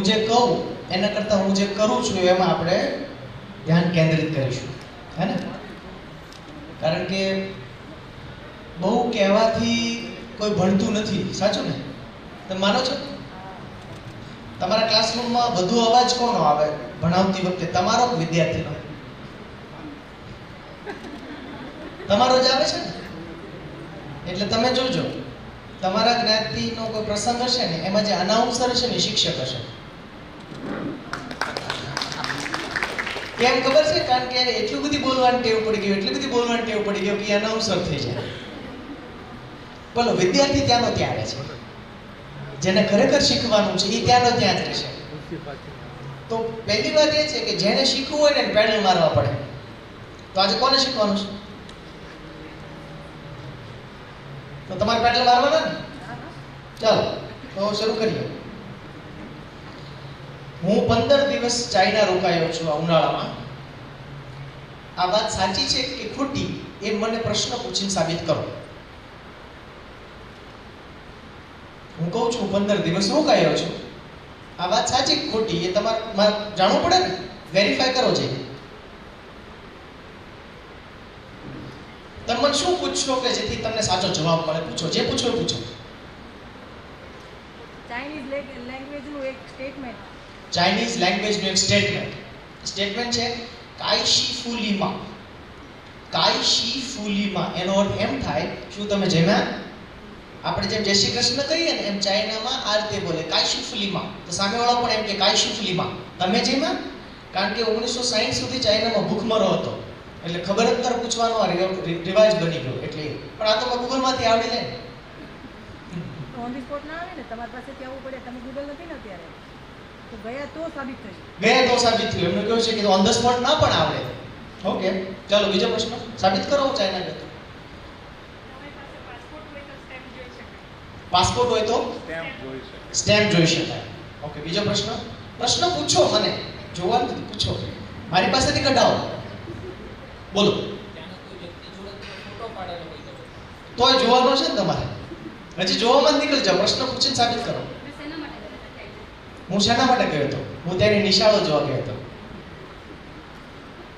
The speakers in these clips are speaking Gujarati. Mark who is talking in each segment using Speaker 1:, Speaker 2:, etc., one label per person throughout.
Speaker 1: જે કહું એના કરતાં હું જે કરું છું એમાં આપણે ધ્યાન કેન્દ્રિત કરીશું, હે ને? કારણ કે બહુ કહેવાથી કોઈ ભણતું નથી, સાચું ને? તમે માનો છો? તમારા ક્લાસરૂમમાં વધુ અવાજ કોનો આવે ભણાવતી વખતે? તમારો કે વિદ્યાર્થીનો? તમારો જ આવે છે ને? એટલે તમે જોજો, તમારા જ્ઞાતિનો કોઈ પ્રસંગ હશે ને એમાં જે અનાઉન્સર હશે ને શિક્ષક હશે. કેમ ખબર છે? કારણ કે એટલી બધી બોલવાની ટેવ પડી ગઈ, એટલી બધી બોલવાની ટેવ પડી ગઈ કે અનાઉન્સર થઈ જાય. બોલો, વિદ્યાર્થી ત્યાંનો ત્યાં રહે છે, જેને ખરેખર શીખવાનું છે એ ત્યાંનો ત્યાં જ રહેશે. તો પહેલી વાત એ છે કે જેને શીખવું હોય ને પેડલ મારવા પડે. તો આજે કોને શીખવાનું છે? તો તમારે પેડલ મારવાના ને? ચાલો તો શરૂ કરીએ. હું 15 દિવસ ચાઇના રોકાયો છું આ ઉનાળામાં. આ વાત સાચી છે કે ખોટી એ મને પ્રશ્ન પૂછીને સાબિત કરો. હું કહું છું 15 દિવસ રોકાયો છું, આ વાત સાચી કે ખોટી એ તમારે જાણવું પડે ને, વેરીફાઈ કરો છે. તમે મને શું પૂછશો કે જેથી તમને સાચો જવાબ મળે? પૂછો, જે પૂછો એ પૂછો.
Speaker 2: ચાઇનીઝ લેંગ્વેજનું એક સ્ટેટમેન્ટ.
Speaker 1: ચાઇનીઝ લેંગ્વેજનું એક સ્ટેટમેન્ટ છે કાઈશી ફુલીમા. કાઈશી ફુલીમા એનો અર્થ એમ થાય, શું તમે જેમાં આપણે જેમ જય શ્રી કૃષ્ણ કહીએ ને એમ ચાઇનામાં આ રીતે બોલે કાઈશી ફુલીમા. તો સામેવાળો પણ એમ કે કાઈશી ફુલીમા, તમે જેમાં. કારણ કે 1960 સુધી ચાઇનામાં ભૂખમરો હતો, એટલે ખબર અંતર પૂછવાનો આ રિવાજ બની ગયો. એટલે પણ આ તો ગૂગલમાંથી આવડી જાય ને.
Speaker 2: ઓન ધી સ્પોટ ના આવે ને, તમારી પાસે કહેવું પડે. તમે ગૂગલ નથી ને અત્યારે, તો ગયા તો સાબિત થયું.
Speaker 1: ગયા તો સાબિત થયું. એમને કહ્યું છે કે ઓન ધ સ્પોટ ના પણ આવડે. ઓકે, ચાલો બીજો પ્રશ્ન. સાબિત કરો ચાઇના ગયો. પાસપોર્ટ હોય તો સ્ટેમ્પ જોઈ શકાય. ઓકે, બીજો પ્રશ્ન. પ્રશ્ન પૂછો, મને જોવાનું નથી, પૂછો. મારી પાસેથી કઢાવો. બોલો. તોય જોવાનો છે ને તમારે? હજી જોવામાં નીકળી જાઓ. પ્રશ્ન પૂછીને સાબિત કરો. હું શેના માટે ગયો હતો? હું ત્યાંની નિશાળો જોવા ગયો હતો.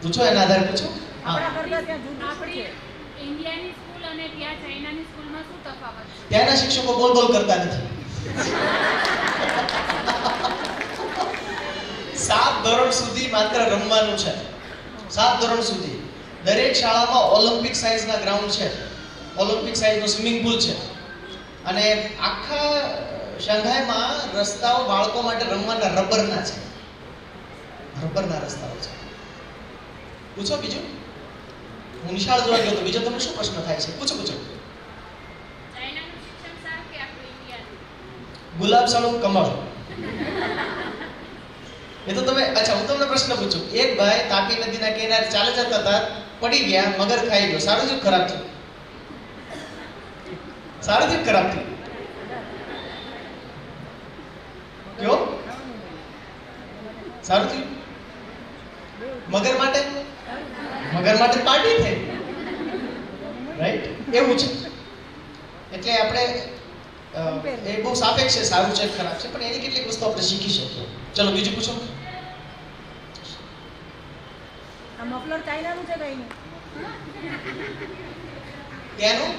Speaker 1: પૂછો, એના આધારે પૂછો.
Speaker 2: આપણા કરતા ત્યાં જુદું છે.
Speaker 3: ઇન્ડિયાની સ્કૂલ અને ત્યાં ચાઇનાની સ્કૂલમાં શું તફાવત છે?
Speaker 1: ત્યાંના શિક્ષકો બોલ કરતા નથી. 7 ધોરણ સુધી માત્ર રમવાનું છે. 7 ધોરણ સુધી દરેક શાળામાં ઓલિમ્પિક સાઇઝના ગ્રાઉન્ડ છે, ઓલિમ્પિક સાઇઝનો સ્વિમિંગ પૂલ છે. અને આખા શાંઘાઈમાં રસ્તાઓ બાળકો માટે રમવાના રબરના છે. રબરના રસ્તાઓ છે. પૂછો બીજું. હું નિશાળ જોવા ગયો તો બીજો તમને શું પ્રશ્ન થાય છે? પૂછો.
Speaker 3: ચાઇનાનું શિક્ષણ સારું કે આપણું ઇન્ડિયાનું?
Speaker 1: ગુલાબ સાળું કમળ. એ તો તમે, અચ્છા હું તમને પ્રશ્ન પૂછું. એક ભાઈ તાપી નદીના કિનારે ચાલે જતા હતા, પડી ગયા, મગર ખાઈ ગયો. સારું થયું ખરાબ થયું? સારું થયું ખરાબ થયું? કયો? સારું થયું. મગર માટે પાર્ટી થઈ, રાઈટ? એવું છે. એટલે આપણે એ બહુ સાપેક્ષ છે, સારું છે ખરાબ છે, પણ એની કેટલીક વસ્તુ આપણે શીખી શકીએ. ચલો બીજું પૂછો.
Speaker 2: આ મફલર ચાઇનાનું છે કઈ નહીં?
Speaker 1: ત્યાંનું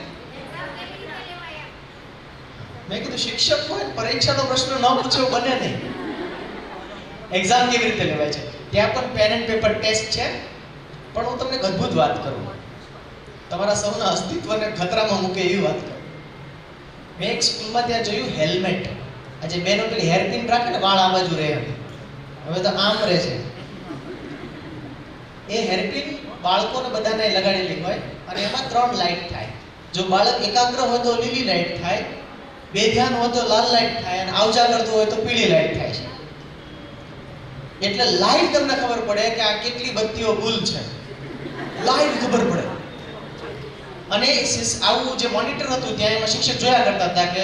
Speaker 1: મેં કીધું શિક્ષક હોય પરીક્ષાનો પ્રશ્ન ન પૂછ્યો બને નહીં. એક્ઝામ કેવી રીતે લેવાય છે? ત્યાં પણ પેન એન્ડ પેપર ટેસ્ટ છે. પણ હું તમને એક અદ્ભુત વાત કરું, તમારા સૌના અસ્તિત્વને ખતરામાં મૂકે એવી વાત કરું. મેં એક સ્કૂલમાં ત્યાં જોયું હેલ્મેટ. આજે બેનો પેલી હેરપિન રાખે ને, વાળ આ બાજુ રહે, હવે તો આમ રહે છે. એ હેરપિન બાળકોને બધાને લગાડેલી હોય અને એમાં 3 લાઈટ થાય. જો બાળક એકાગ્ર હોય તો લીલી લાઈટ થાય, બેધ્યાન હોય તો લાલ લાઈટ થાય, અને આવજા કરતું હોય તો પીળી લાઈટ થાય છે. એટલે લાઈવ તમને ખબર પડે કે આ કેટલી બત્તીઓ ગુલ છે. લાઈવ ખબર પડે. અને આવું જે મોનિટર હતું ત્યાં એમાં શિક્ષક જોયા કરતા હતા કે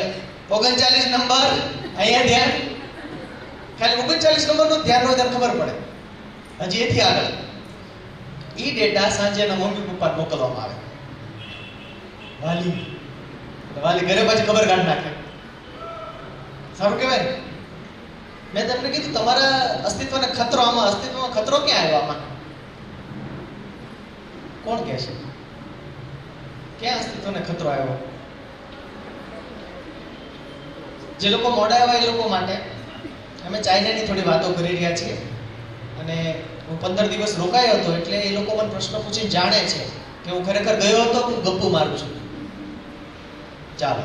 Speaker 1: 39 નંબર અહીંયા ધ્યાન. ખાલી 39 નંબરનું ધ્યાન હોય ત્યારે ખબર પડે. હજી એથી આગળ ઈ ડેટા સાંજે એના મમ્મી પપ્પાને મોકલવામાં આવે. વાલી ઘરે પાછી ખબર કાઢ નાખે. સારું કહેવાય. મેં તમને કીધું તમારા અસ્તિત્વને ખતરો, આમાં અસ્તિત્વમાં ખતરો ક્યાં આવ્યો આમાં? કોણ કહે છે? ક્યાં અસ્તિત્વને ખતરો આવ્યો? જે લોકો મોડા આવ્યા એ લોકો માટે અમે ચાઇનાની થોડી વાતો કરી રહ્યા છીએ, અને હું 15 દિવસ રોકાયો હતો એટલે એ લોકો મને પ્રશ્ન પૂછીને જાણે છે કે હું ખરેખર ગયો હતો કે હું ગપ્પુ મારું છું. ચાલો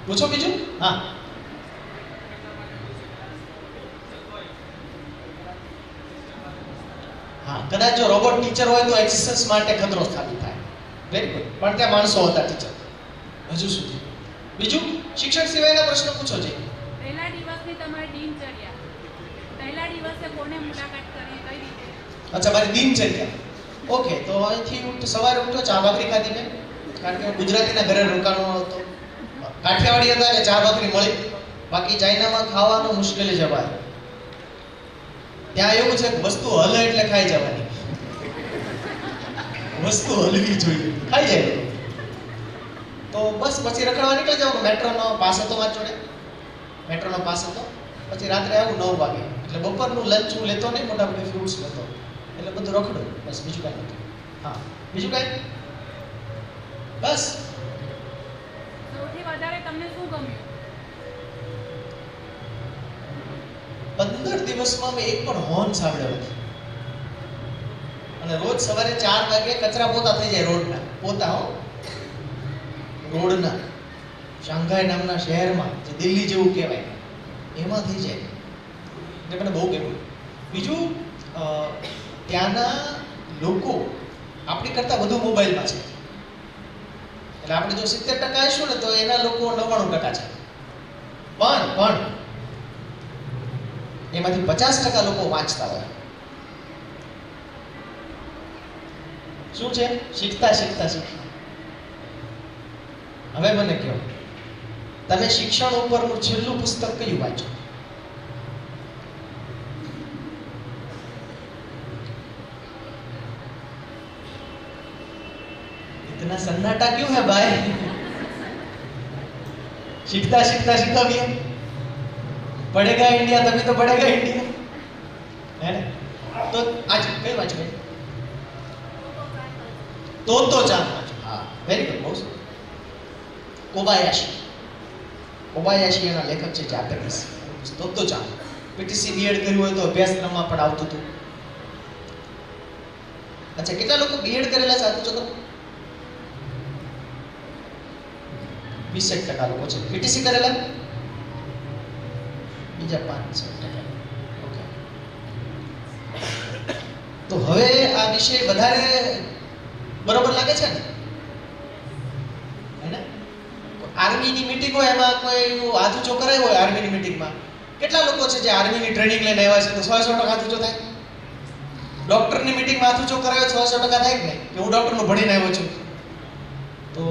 Speaker 1: પૂછો બીજું. હા, હા, કદાચ જો રોબોટ ટીચર હોય તો એક્સિસ્ટન્સ માટે ખતરો સાબિત થાય. Very good. પણ ત્યાં માણસો હતા ટીચર હજુ સુધી. બીજું શિક્ષક સિવાયના પ્રશ્નો પૂછો છે.
Speaker 3: પહેલા દિવસની તમારી દિનચર્યા, પહેલા દિવસે કોને મુલાકાત કરી, કઈ રીતે?
Speaker 1: અચ્છા, મારી દિનચર્યા. ઓકે, તો અહીંથી સવારે ઉઠ્યો, ચા ભાખરી ખાધી મેં, કારણ કે હું ગુજરાતીના ઘરે રોકાણો હતો. કાઠિયાવાડી હતા એટલે ચા ભાખરી મળી, બાકી ચાઇનામાં ખાવાનું મુશ્કેલી જવાય. ત્યાં એવું છે કે વસ્તુ હલે એટલે ખાઈ જવાની, વસ્તુ હલવી જોઈએ, ખાઈ જાય. તો બસ પછી રખડવા નીકળી જવાનું. મેટ્રોનો પાસ હતો મારી જોડે, મેટ્રોનો પાસ હતો. પછી રાત્રે આવું 9 વાગે, એટલે બપોરનું લંચ હું લેતો નહીં, મોટા મોટી ફ્રૂટ્સ લેતો, એટલે બધું રખડું, બસ બીજું કાંઈ નથી. હા, બીજું કાંઈ? બસ.
Speaker 3: સૌથી વધારે તમને શું ગમ્યું?
Speaker 1: 15 દિવસમાં મેં એક પણ હોર્ન સાંભળ્યો નથી. અને રોજ સવારે 4 વાગે કચરા પોતા થઈ જાય, રોડના પોતા, રોડના. શાંઘાઈ નામના શહેરમાં, જે દિલ્હી જેવું કહેવાય, એમાં થઈ જાય. એટલે મને બહુ ગમ્યું. બીજું ત્યાંના લોકો આપણી કરતાં વધુ મોબાઈલમાં છે. એટલે આપણે જો 70% આવીશું ને તો એના લોકો 99% છે. પણ એમાંથી 50% લોકો વાંચતા હોય. શું છે? શીખતા. હવે મને કહો, તમે શિક્ષણ ઉપરનું છેલ્લું પુસ્તક કયું વાંચો? इतना सन्नाटा क्यों है भाई? सीखता भी है. पढ़ेगा इंडिया तभी तो बढ़ेगा इंडिया, है ना? तो आज कई वांचो तो चांद वांचो. हाँ, वेरी गुड. बहुत કોબાયાશી એના લેખક છે, જાપાનીઝ. તો ચાંદ. પીટીસી બીએડ કર્યું હોય તો અભ્યાસક્રમમાં પણ આવતું હતું. અચ્છા, કેટલા લોકો બીએડ કરેલા છે? તો 20% લોકો છે. પીટીસી કરેલા બીજા 5%. ઓકે. તો હવે આ વિષય વધારે બરોબર લાગે છે ને? હે ને? આર્મીની મીટિંગ હોય, એમાં કોઈ હાથ ઊંચો કરાયો હોય આર્મીની મીટિંગમાં, કેટલા લોકો છે જે આર્મીની ટ્રેનિંગ લઈને આવ્યા છે? તો 100% હાથ ઊંચો થાય. ડોક્ટરની મીટિંગમાં હાથ ઊંચો કરાયો 100% થાય કે નહીં? કે હું ડોક્ટરનું ભણીને આવ્યો છું. તો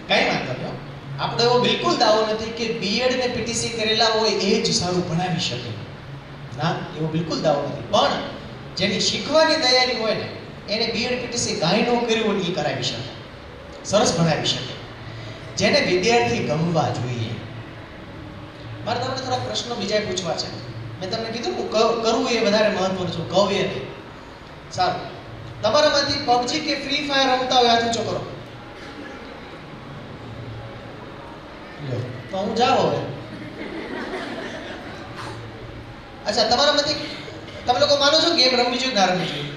Speaker 1: કઈ વાંધો નહીં. આપણો એવો બિલકુલ દાવો નથી કે બીએડ ને પીટીસી કરેલા હોય એ જ સારું ભણાવી શકે. ના, એવો બિલકુલ દાવો નથી. પણ જેની શીખવાની તૈયારી હોય ને, એને બીએડ પીટીસી કાંઈ ન કર્યું હોય એ કરાવી શકે, સરસ ભણાવી શકે. જેને વિદ્યાર્થી ગમવા જોઈએ. મારે તમને થોડા પ્રશ્નો બીજા પૂછવા છે. મેં તમને કીધું કરવું એ વધારે મહત્વનું છે, કહું એ નહીં. સારું, તમારામાંથી પબજી કે ફ્રી ફાયર રમતા હોય હાથ ઊંચો કરો. તો હું જાઉં હવે. અચ્છા, તમારામાંથી તમે લોકો માનો છો ગેમ રમવી જોઈએ ના રમવી જોઈએ?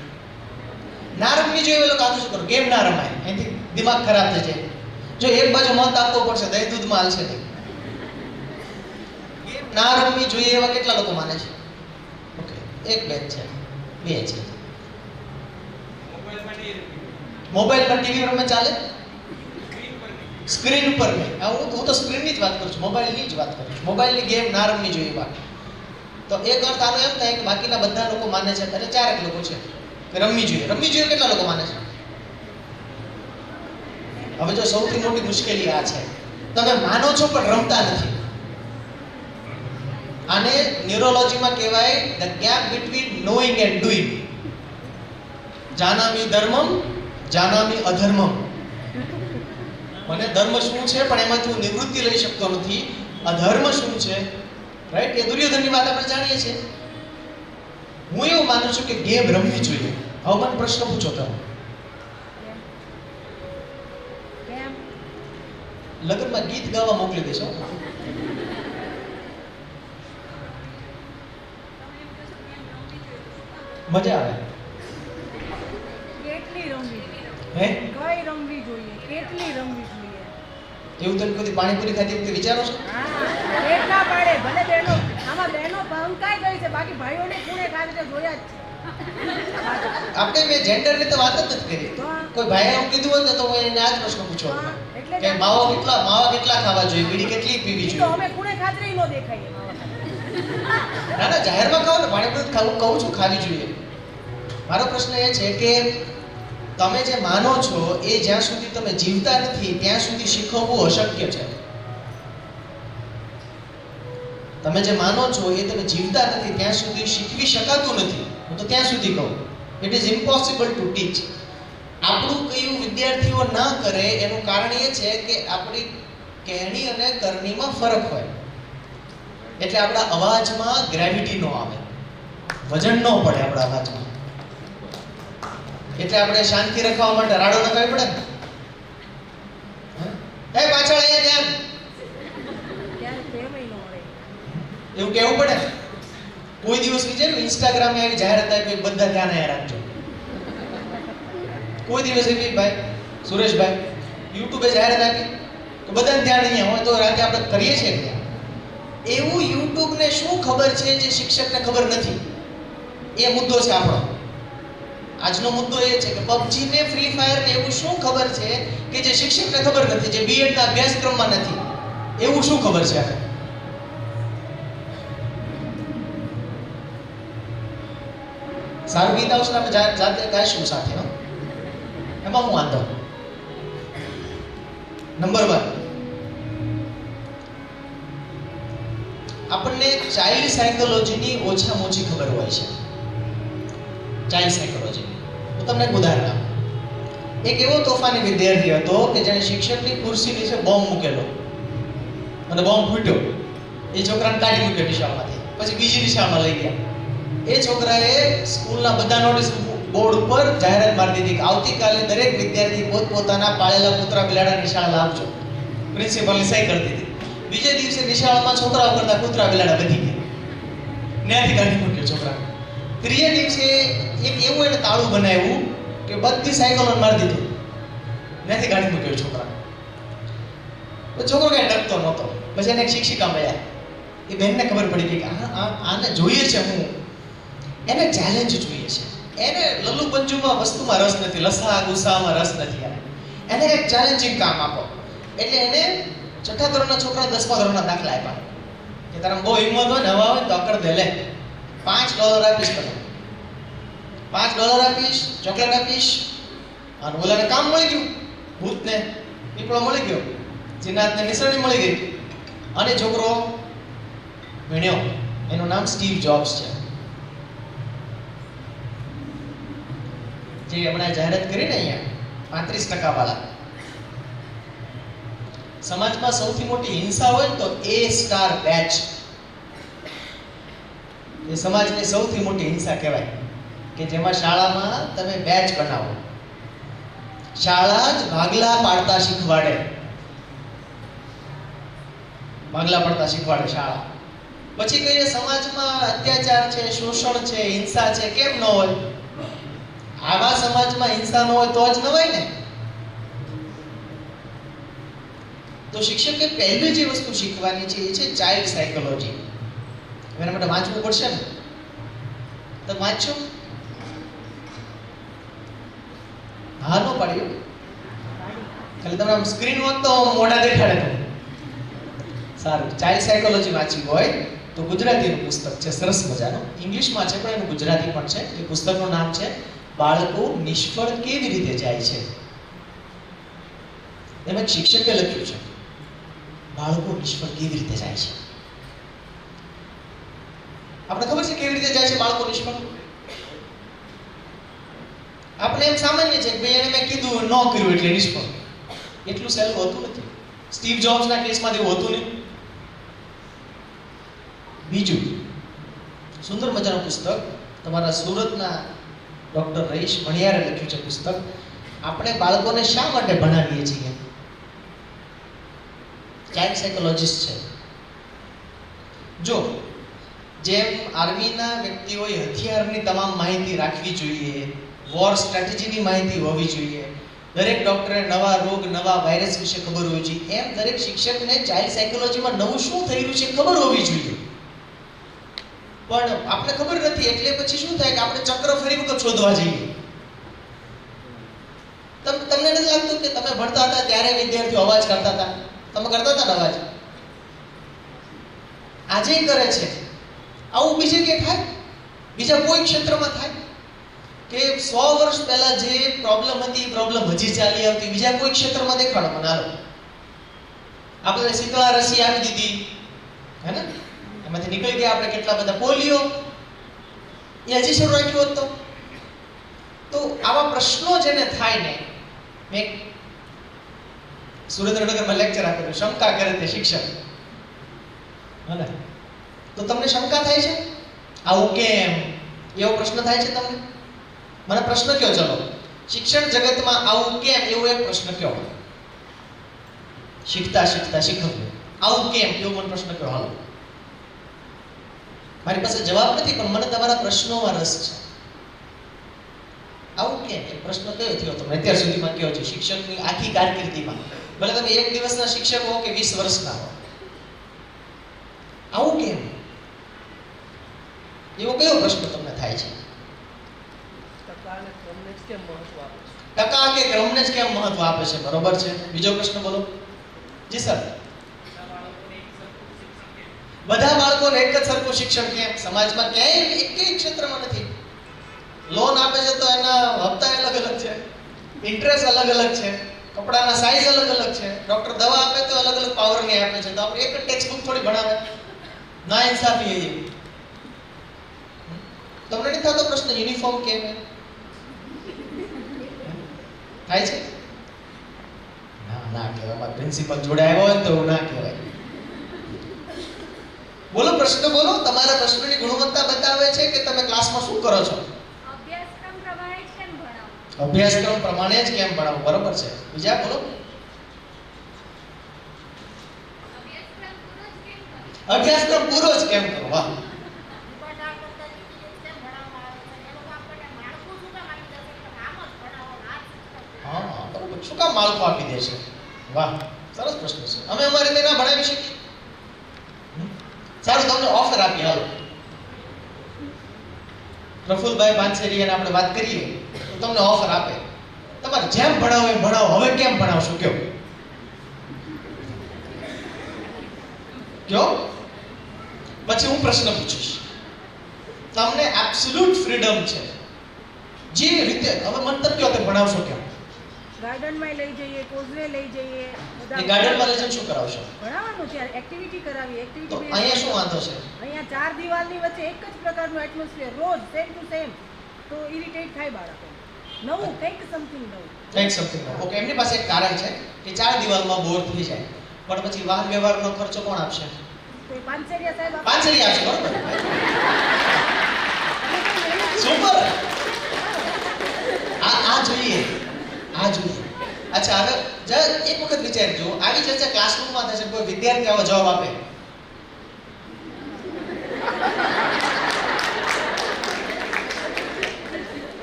Speaker 1: ના રમવી જોઈએ એ લોકો હાથ ઊંચો કરો. ગેમ ના રમાય, એનાથી દિમાગ ખરાબ થઈ જાય. જો એક બાજુ મત આપવો પડશે, દહીં દૂધમાં હાલશે નહીં. ગેમ ના રમવી જોઈએ એવા કેટલા લોકો માને છે? ઓકે, એક બેન છે, બે છે. મોબાઈલમાં ટીવી રમે ચાલે? સ્ક્રીન ઉપર નહીં. હું તો સ્ક્રીનની જ વાત કરું છું, મોબાઈલની જ વાત કરું છું. મોબાઈલની ગેમ ના રમવી જોઈએ વાત. તો એક અર્થ આનો એમ થાય કે બાકીના બધા લોકો માને છે, અને 4 લોકો છે કે રમવી જોઈએ. રમવી જોઈએ કેટલા લોકો માને છે? હવે જો સૌથી મોટી મુશ્કેલી આ છે, તમે માનો છો પણ રમતા નથી. આને ન્યુરોલોજીમાં કહેવાય the gap between knowing and doing. જાનામિ ધર્મમ, જાનામિ અધર્મમ. મને ધર્મ શું છે પણ એમાંથી હું નિવૃત્તિ લઈ શકતો નથી. અધર્મ શું છે, રાઈટ? એ દુર્યોધનની વાત આપણે જાણીએ છીએ. હું એવું માનું છું કે ગેમ રમવી જોઈએ. હવે મને પ્રશ્ન પૂછો તમે,
Speaker 2: કેમ?
Speaker 1: લગ્નમાં ગીત ગાવા મોકલી દેશો?
Speaker 3: તમે એમ કહો છો કે એમ રમવી જોઈએ તો શું કામ?
Speaker 1: મજા આવે.
Speaker 2: કેટલી રમવી જોઈએ?
Speaker 1: હે?
Speaker 2: કઈ રમવી જોઈએ? કેટલી રમવી જોઈએ?
Speaker 1: એવું તમે કદી પાણીપુરી ખાતી વખતે વિચારો છો?
Speaker 2: હા, પેટ ના પાડે ભલે બહેનો, આમાં બહેનો ભંકાઈ ગઈ છે, બાકી ભાઈઓને ખૂણે ખાતે જોયા જ છે.
Speaker 1: આપણે મેં જેન્ડરની તો વાત જ નથી કરી.
Speaker 2: તો
Speaker 1: કોઈ ભાઈએ એવું કીધું હોત ને તો હું એને આ જ પ્રશ્ન પૂછો
Speaker 2: હા, એટલે
Speaker 1: કે
Speaker 2: જ
Speaker 1: માવા કેટલા ખાવા જોઈએ, બીડી કેટલી પીવી
Speaker 2: ઈ તો
Speaker 1: જોઈએ?
Speaker 2: અમે ખૂણે ખાતરી ન દેખાઈએ માવા.
Speaker 1: ના જાહેરમાં ખાઓ ને, પાણીપુરી ખાવું કહું છું ખાવી જોઈએ. મારો પ્રશ્ન એ છે કે તમે જે માનો છો એ જ્યાં સુધી તમે જીવતા નથી ત્યાં સુધી શીખવવું અશક્ય છે. તમે જે માનો છો એ તમે જીવતા નથી ત્યાં સુધી શીખવી શકાતું નથી. હું તો ત્યાં સુધી કહું, it is impossible to teach. આપણું કયું વિદ્યાર્થીઓ ના કરે એનું કારણ એ છે કે આપણી કહેણી અને કરણીમાં ફરક હોય. એટલે આપણા અવાજમાં ગ્રેવિટી નો આવે, વજન ન પડે આપણા અવાજમાં. એટલે આપણે શાંતિ રાખવા માટે રાડો નખાવી પડે ને. હે પાછળ અહીંયા ધ્યાન,
Speaker 2: ત્યારે પ્રેમય ન મળે.
Speaker 1: એવું કહેવું પડે. કોઈ દિવસ વિચાર્યું ઇન્સ્ટાગ્રામે આવી જાહેરાત આપી બધા ધ્યાન અહીંયા રાખજો? કોઈ દિવસ એવી ભાઈ સુરેશભાઈ યુટ્યુબે જાહેરાત આપી તો બધાને ધ્યાન અહીંયા હોય તો રાતે આપણે કરીએ છીએ કે એવું યુટ્યુબને શું ખબર છે જે શિક્ષકને ખબર નથી? એ મુદ્દો છે આપણો. આજનો મુદ્દો એ છે કે પબજી ને ફ્રી ફાયર ને એવું શું ખબર છે કે જે શિક્ષકને ખબર નથી, જે બીએડ ના અભ્યાસક્રમમાં નથી? એવું શું ખબર છે આપણે? સારું ગીત આવશે ને આપણે જાતે ગાઈશું સાથે, હો? એમાં હું વાંધો. નંબર 1, આપણને ચાઇલ્ડ સાયકોલોજીની ઓછામાં ઓછી ખબર હોય છે. Child psychology. હું તમને એક ઉદાહરણ આપું. એક એવો તોફાની વિદ્યાર્થી હતો કે જેણે શિક્ષકની ખુરશી નીચે બોમ્બ મૂકેલો અને બોમ્બ ફૂટ્યો. એ છોકરાને કાઢી મૂક્યો નિશાળમાંથી, પછી બીજી નિશાળમાં લઈ ગયા. એ છોકરાએ સ્કૂલના બધા નોટિસ બોર્ડ ઉપર જાહેરાત મારી દીધી કે આવતીકાલે દરેક વિદ્યાર્થી પોતપોતાના પાળેલા કૂતરા બિલાડા નિશાળ લાવજો. પ્રિન્સિપલની સહી કરી દીધી. બીજે દિવસે નિશાળમાં છોકરાઓ કરતા કૂતરા બિલાડા વધી ગયા. ત્યાંથી કાઢી મૂક્યો છોકરા. ત્રીજે દિવસે એક એવું એને તાળું બનાવ્યું કે બધી સાયકલોને મારી દીધું. ત્યાંથી કાઢી મૂક્યો છોકરા. તો છોકરો કઈ ડરતો નહોતો. પછી એને એક શિક્ષિકા મળ્યા. એ બહેનને ખબર પડી ગઈ કે આને જોઈએ છે, હું એને ચેલેન્જ જોઈએ છે. એને લલ્લુ પંજુમાં વસ્તુમાં રસ નથી, લસા ગુસામાં રસ નથી. એને એક ચેલેન્જિંગ કામ આપો. એટલે એને 6થા ધોરણના છોકરા 10મા ધોરણના દાખલા આપ્યા કે તારા બહુ હિંમત હોય ને હવા હોય તો અકડ દે, લે $5 આપીશ તને, $5 આપીશ, ચોકલેટ આપીશ. અને ઓલાને કામ મળી ગયું, ભૂતને પીપળો મળી ગયો, જીનાતને નિસરણી મળી ગઈ અને છોકરો ભણ્યો. એનું નામ સ્ટીવ જોબ્સ છે. જે હમણાં જાહેરાત કરી ને અહીંયા 35% વાળા. સમાજમાં સૌથી મોટી હિંસા હોય ને તો A* બેચ. એ સમાજની સૌથી મોટી હિંસા કહેવાય કે જેમાં શાળામાં તમે બેચ બનાવો. શાળા જ ભાગલા પાડતા શીખવાડે. ભાગલા પાડતા શીખવાડે શાળા. પછી કહીએ સમાજમાં અત્યાચાર છે, શોષણ છે, હિંસા છે, કેમ ન હોય? આવા સમાજમાં હિંસા ન હોય તો જ ન હોય ને. તો શિક્ષકે પહેલી જે વસ્તુ શીખવાની છે એ છે ચાઇલ્ડ સાયકોલોજી. એના માટે વાંચવું પડશે ને. તો વાંચો. હા નો પાડ્યું, ખાલી તમે આમ સ્ક્રીન હોત તો મોઢા દેખાડે તમને. સારું, ચાઇલ્ડ સાયકોલોજી વાંચવી હોય તો ગુજરાતીનું પુસ્તક છે, સરસ મજાનું. ઇંગ્લિશમાં છે પણ એનું ગુજરાતી પણ છે. એ પુસ્તકનું નામ છે બાળકો નિષ્ફળ કેવી રીતે જાય છે. એમાં એક શિક્ષકે લખ્યું છે બાળકો નિષ્ફળ કેવી રીતે જાય છે. આપણે ખબર છે કેવી રીતે જાય છે બાળકો નિષ્ફળ? આપણે એમ સામાન્ય છે કે ભાઈ એને મેં કીધું ન કર્યું એટલે નિષ્ફળ. એટલું સહેલું હોતું નથી. સ્ટીવ જોબ્સના કેસમાં એવું હોતું નહીં. બીજું સુંદર મજાનું પુસ્તક તમારા સુરતના ડોક્ટર રહીશ મણિયારે લખ્યું છે પુસ્તક. આપણે બાળકોને શા માટે ભણાવીએ છીએ? ચાઇલ્ડ સાયકોલોજીસ્ટ છે. જો જેમ આર્મીના વ્યક્તિઓએ હથિયારની તમામ માહિતી રાખવી જોઈએ, વોર સ્ટ્રેટેજીની માહિતી હોવી જોઈએ, દરેક ડોક્ટરે નવા રોગ નવા વાયરસ વિશે ખબર હોવી જોઈએ, એમ દરેક શિક્ષકને ચાઇલ્ડ સાયકોલોજીમાં નવું શું થઈ રહ્યું છે ખબર હોવી જોઈએ. પણ આપણે ખબર નથી એટલે પછી શું થાય કે આપણે ચક્ર ફરી વખત શોધવા જઈએ. તમને નથી લાગતું કે તમે ભણતા હતા ત્યારે વિદ્યાર્થીઓ અવાજ કરતા હતા? તમે કરતા હતા ને અવાજ? આજે કરે છે. આવું બીજે કે થાય? બીજા કોઈ ક્ષેત્રમાં થાય કે 100 વર્ષ પહેલા જે પ્રોબ્લેમ હતી એ પ્રોબ્લેમ હજી ચાલી આવતી બીજા કોઈ ક્ષેત્રમાં દેખાડો મને હાલો. આપણે શીતળા રસી આપી દીધી હે ને, એમાંથી નીકળી ગયા આપણે કેટલા બધા. પોલિયો એ હજી શરૂ રાખ્યું હોત તો આવા પ્રશ્નો જેને થાય ને, મેં સુરેન્દ્રનગરમાં લેક્ચર આપેલું શંકા કરે તે શિક્ષક હે, તો તમને શંકા થાય છે આવું કેમ, એવો પ્રશ્ન થાય છે તમને? મને પ્રશ્ન કયો, ચલો શિક્ષણ જગતમાં આવું કેમ એવો એક પ્રશ્ન કયો. શીખતા શીખતા શીખવ્યું આવું કેમ એવો મને પ્રશ્ન કયો. હાલો, મારી પાસે જવાબ નથી પણ મને તમારા પ્રશ્નોમાં રસ છે. આવું કેમ એ પ્રશ્ન કયો થયો તમને અત્યાર સુધીમાં કયો છે શિક્ષકની આખી કારકિર્દીમાં? ભલે તમે 1 દિવસના શિક્ષક હો કે 20 વર્ષના હો, આવું કેમ એવો કયો પ્રશ્ન તમને થાય છે? ટકા કે ક્રમને જ કેમ મહત્વ આપે છે? બરોબર છે. બીજો પ્રશ્ન બોલો. જી સર. બધા બાળકોને એક જ સરખું શિક્ષણ કેમ? સમાજમાં ક્યાંય એક ક્ષેત્રમાં નથી. લોન આપે છે તો એના હપ્તા અલગ અલગ છે, ઇન્ટરેસ્ટ અલગ અલગ છે, કપડાના સાઈઝ અલગ અલગ છે, ડોક્ટર દવા આપે તો અલગ અલગ પાવરની આપે છે. તો આપણે એક જ ટેક્સ્ટ બુક થોડી ભણાવે? ના ઇન્સાફી એ. તમને નથી થતો પ્રશ્ન યુનિફોર્મ કેમ થાય છે? ના કહેવાય. પ્રિન્સિપલ જોડે આવ્યો હોય તો ના કહેવાય. બોલો પ્રશ્ન બોલો. તમારા પ્રશ્નની ગુણવત્તા બતાવે છે કે તમે ક્લાસમાં શું કરો છો.
Speaker 3: અભ્યાસક્રમ પ્રમાણે જ કેમ ભણાવો?
Speaker 1: અભ્યાસક્રમ પ્રમાણે જ કેમ ભણાવો? બરોબર છે. બીજા બોલો. અભ્યાસક્રમ પૂરો જ કેમ કરો? વાહ. હા બરોબર. શું કામ માળખું આપી દે છે? વાહ, સરસ પ્રશ્ન છે. અમે અમારી રીતે ના ભણાવી શકીએ? સારું, તમને ઓફર આપી. હાલો, પ્રફુલભાઈ પાનસેરિયાને આપણે વાત કરીએ તો તમને ઓફર આપે, તમારે જેમ ભણાવો એમ ભણાવો. હવે કેમ ભણાવશો કયો? કયો? પછી હું પ્રશ્ન પૂછીશ. તમને એબ્સોલ્યુટ ફ્રીડમ છે જે રીતે. હવે મને તમે કયો, તમે ભણાવશો કેમ?
Speaker 2: ગાર્ડનમાં લઈ જઈએ, કોઝવે લઈ જઈએ.
Speaker 1: એ ગાર્ડનમાં લઈ જઈને શું કરાવશો?
Speaker 2: ભણાવવાનું છે, એક્ટિવિટી કરાવી.
Speaker 1: તો
Speaker 2: એક્ટિવિટી
Speaker 1: અહીંયા શું વાંધો છે?
Speaker 2: અહીંયા 4 દિવાલની વચ્ચે એક જ પ્રકારનું એટમોસ્ફિયર રોજ સેમ ટુ સેમ, તો ઇરિટેટ થાય બાળકો. નવું કંઈક સમથિંગ નવું.
Speaker 1: કંઈક સમથિંગ. ઓકે, એમની પાસે એક કારણ છે કે 4 દિવાલમાં બોર થઈ જાય, પણ પછી વાહન વ્યવહારનો ખર્ચો કોણ આપશે?
Speaker 2: તો એ પાનસેરિયા સાહેબ
Speaker 1: પાનસેરિયા આપશે. બરોબર, સુપર. આ જોઈએ, આ જોઈએ. અચ્છા, હવે એક વખત વિચારજો, આવી ચર્ચા ક્લાસરૂમમાં થશે, કોઈ વિદ્યાર્થી આવો જવાબ આપે?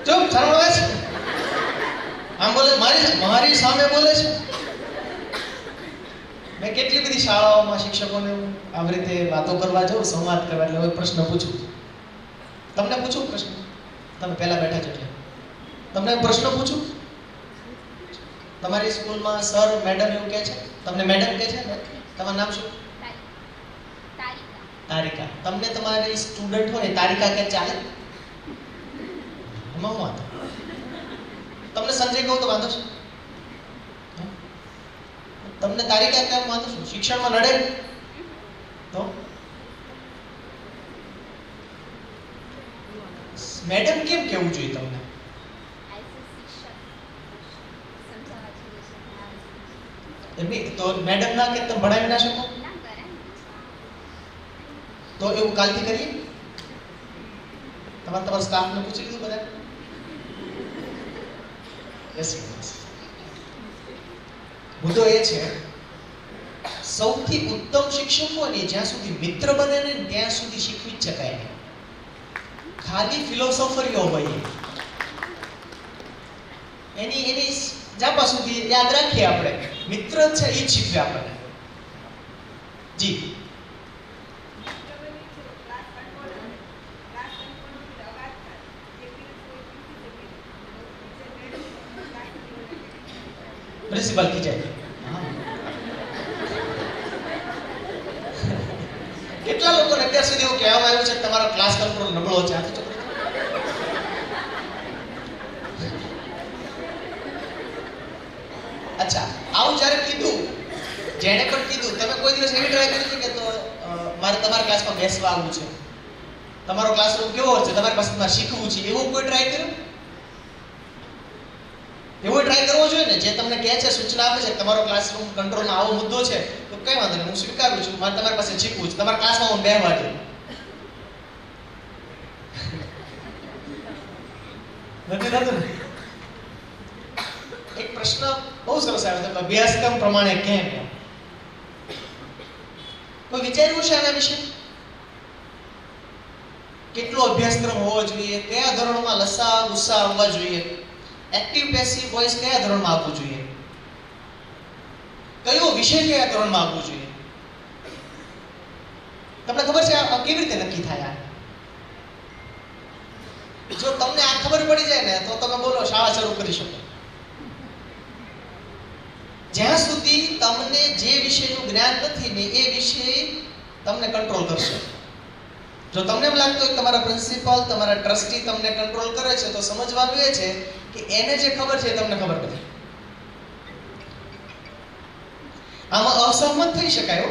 Speaker 1: ચૂપ, શરમ આવે છે? આમ બોલે, મારી સામે બોલે છે. મેં કેટલી બધી શાળાઓમાં શિક્ષકોને આવી રીતે વાતો કરવા જાઉં, સંવાદ કરવા, એટલે હવે પ્રશ્ન પૂછું. તમને પૂછું પ્રશ્ન? તમે પહેલા બેઠા છો એટલે તમને પ્રશ્ન પૂછું. તમારી સ્કૂલમાં સર મેડમ એવું કહે છે? તમને મેડમ કહે છે? તમારું નામ શું? તારિકા. તમને તમારી સ્ટુડન્ટ હોય તારિકા કે ચાલે? એમાં હું વાંધો? તમને સંજય કહું તો વાંધો છે? તમને તારિકા કેમ વાંધો છે? શિક્ષણમાં નડે તો મેડમ કેમ કેવું જોઈએ તમને? એમની તો મેડમ ના કે તમે ભણાવી ના શકો તો એવું કાલથી કરીએ. તમારા સ્ટાફને પૂછી લીધું બધા? યસ. મુદ્દો એ છે સૌથી ઉત્તમ શિક્ષકોને જ્યાં સુધી મિત્ર બને ને ત્યાં સુધી શીખવી જ શકાય નહીં. ખાલી ફિલોસોફરીઓ હોય એની જાપા સુધી યાદ રાખીએ આપણે. મિત્ર જ છે એ જ શીખવે આપણને. જી પ્રિન્સિપલ ખીજાય. કેટલા લોકોને અત્યાર સુધી એવું કહેવામાં આવ્યું છે કે તમારો ક્લાસ કંટ્રોલ નબળો છે? અચ્છા, આવું જ્યારે કીધું, જેણે પણ કીધું, તમે કોઈ દિવસ એવી ટ્રાય કરી છે કે તો મારે તમારા ક્લાસમાં બેસવા આવવું છે, તમારો ક્લાસરૂમ કેવો છે, તમારી પાસે મારે શીખવું છે, એવું કોઈ ટ્રાય કર્યું? એવો ટ્રાય કરવો જોઈએ ને. જે તમને કહે છે, સૂચના આપે છે તમારો ક્લાસરૂમ કંટ્રોલમાં આવો મુદ્દો છે તો કઈ વાંધો નહીં, હું સ્વીકારું છું, મારે તમારી પાસે શીખવું છે, તમારા ક્લાસમાં હું બેસવા દઉં. નથી થતું ને? એક પ્રશ્ન બહુ સરસ આવ્યો હતો, અભ્યાસક્રમ પ્રમાણે કેમ? કોઈ વિચાર્યું છે આના વિશે? કેટલો અભ્યાસક્રમ હોવો જોઈએ? કયા ધોરણમાં લસા ગુસ્સા આવવા જોઈએ? એક્ટિવ પેસિવ વોઇસ કયા ધોરણમાં આપવું જોઈએ? કયો વિષય કયા ધોરણમાં આપવું જોઈએ? તમને ખબર છે આ કેવી રીતે નક્કી થાય? જો તમને આ ખબર પડી જાય ને તો તમે બોલો શાળા શરૂ કરી શકો. જ્યાં સુધી તમને જે વિષયનું જ્ઞાન નથી ને એ વિષય તમને કંટ્રોલ કરશે. જો તમને એમ લાગતું હોય કે તમારા પ્રિન્સિપલ, તમારા ટ્રસ્ટી તમને કંટ્રોલ કરે છે, તો સમજવાનું એ છે કે એને જે ખબર છે એ તમને ખબર નથી. આમાં અસહમત થઈ શકાય.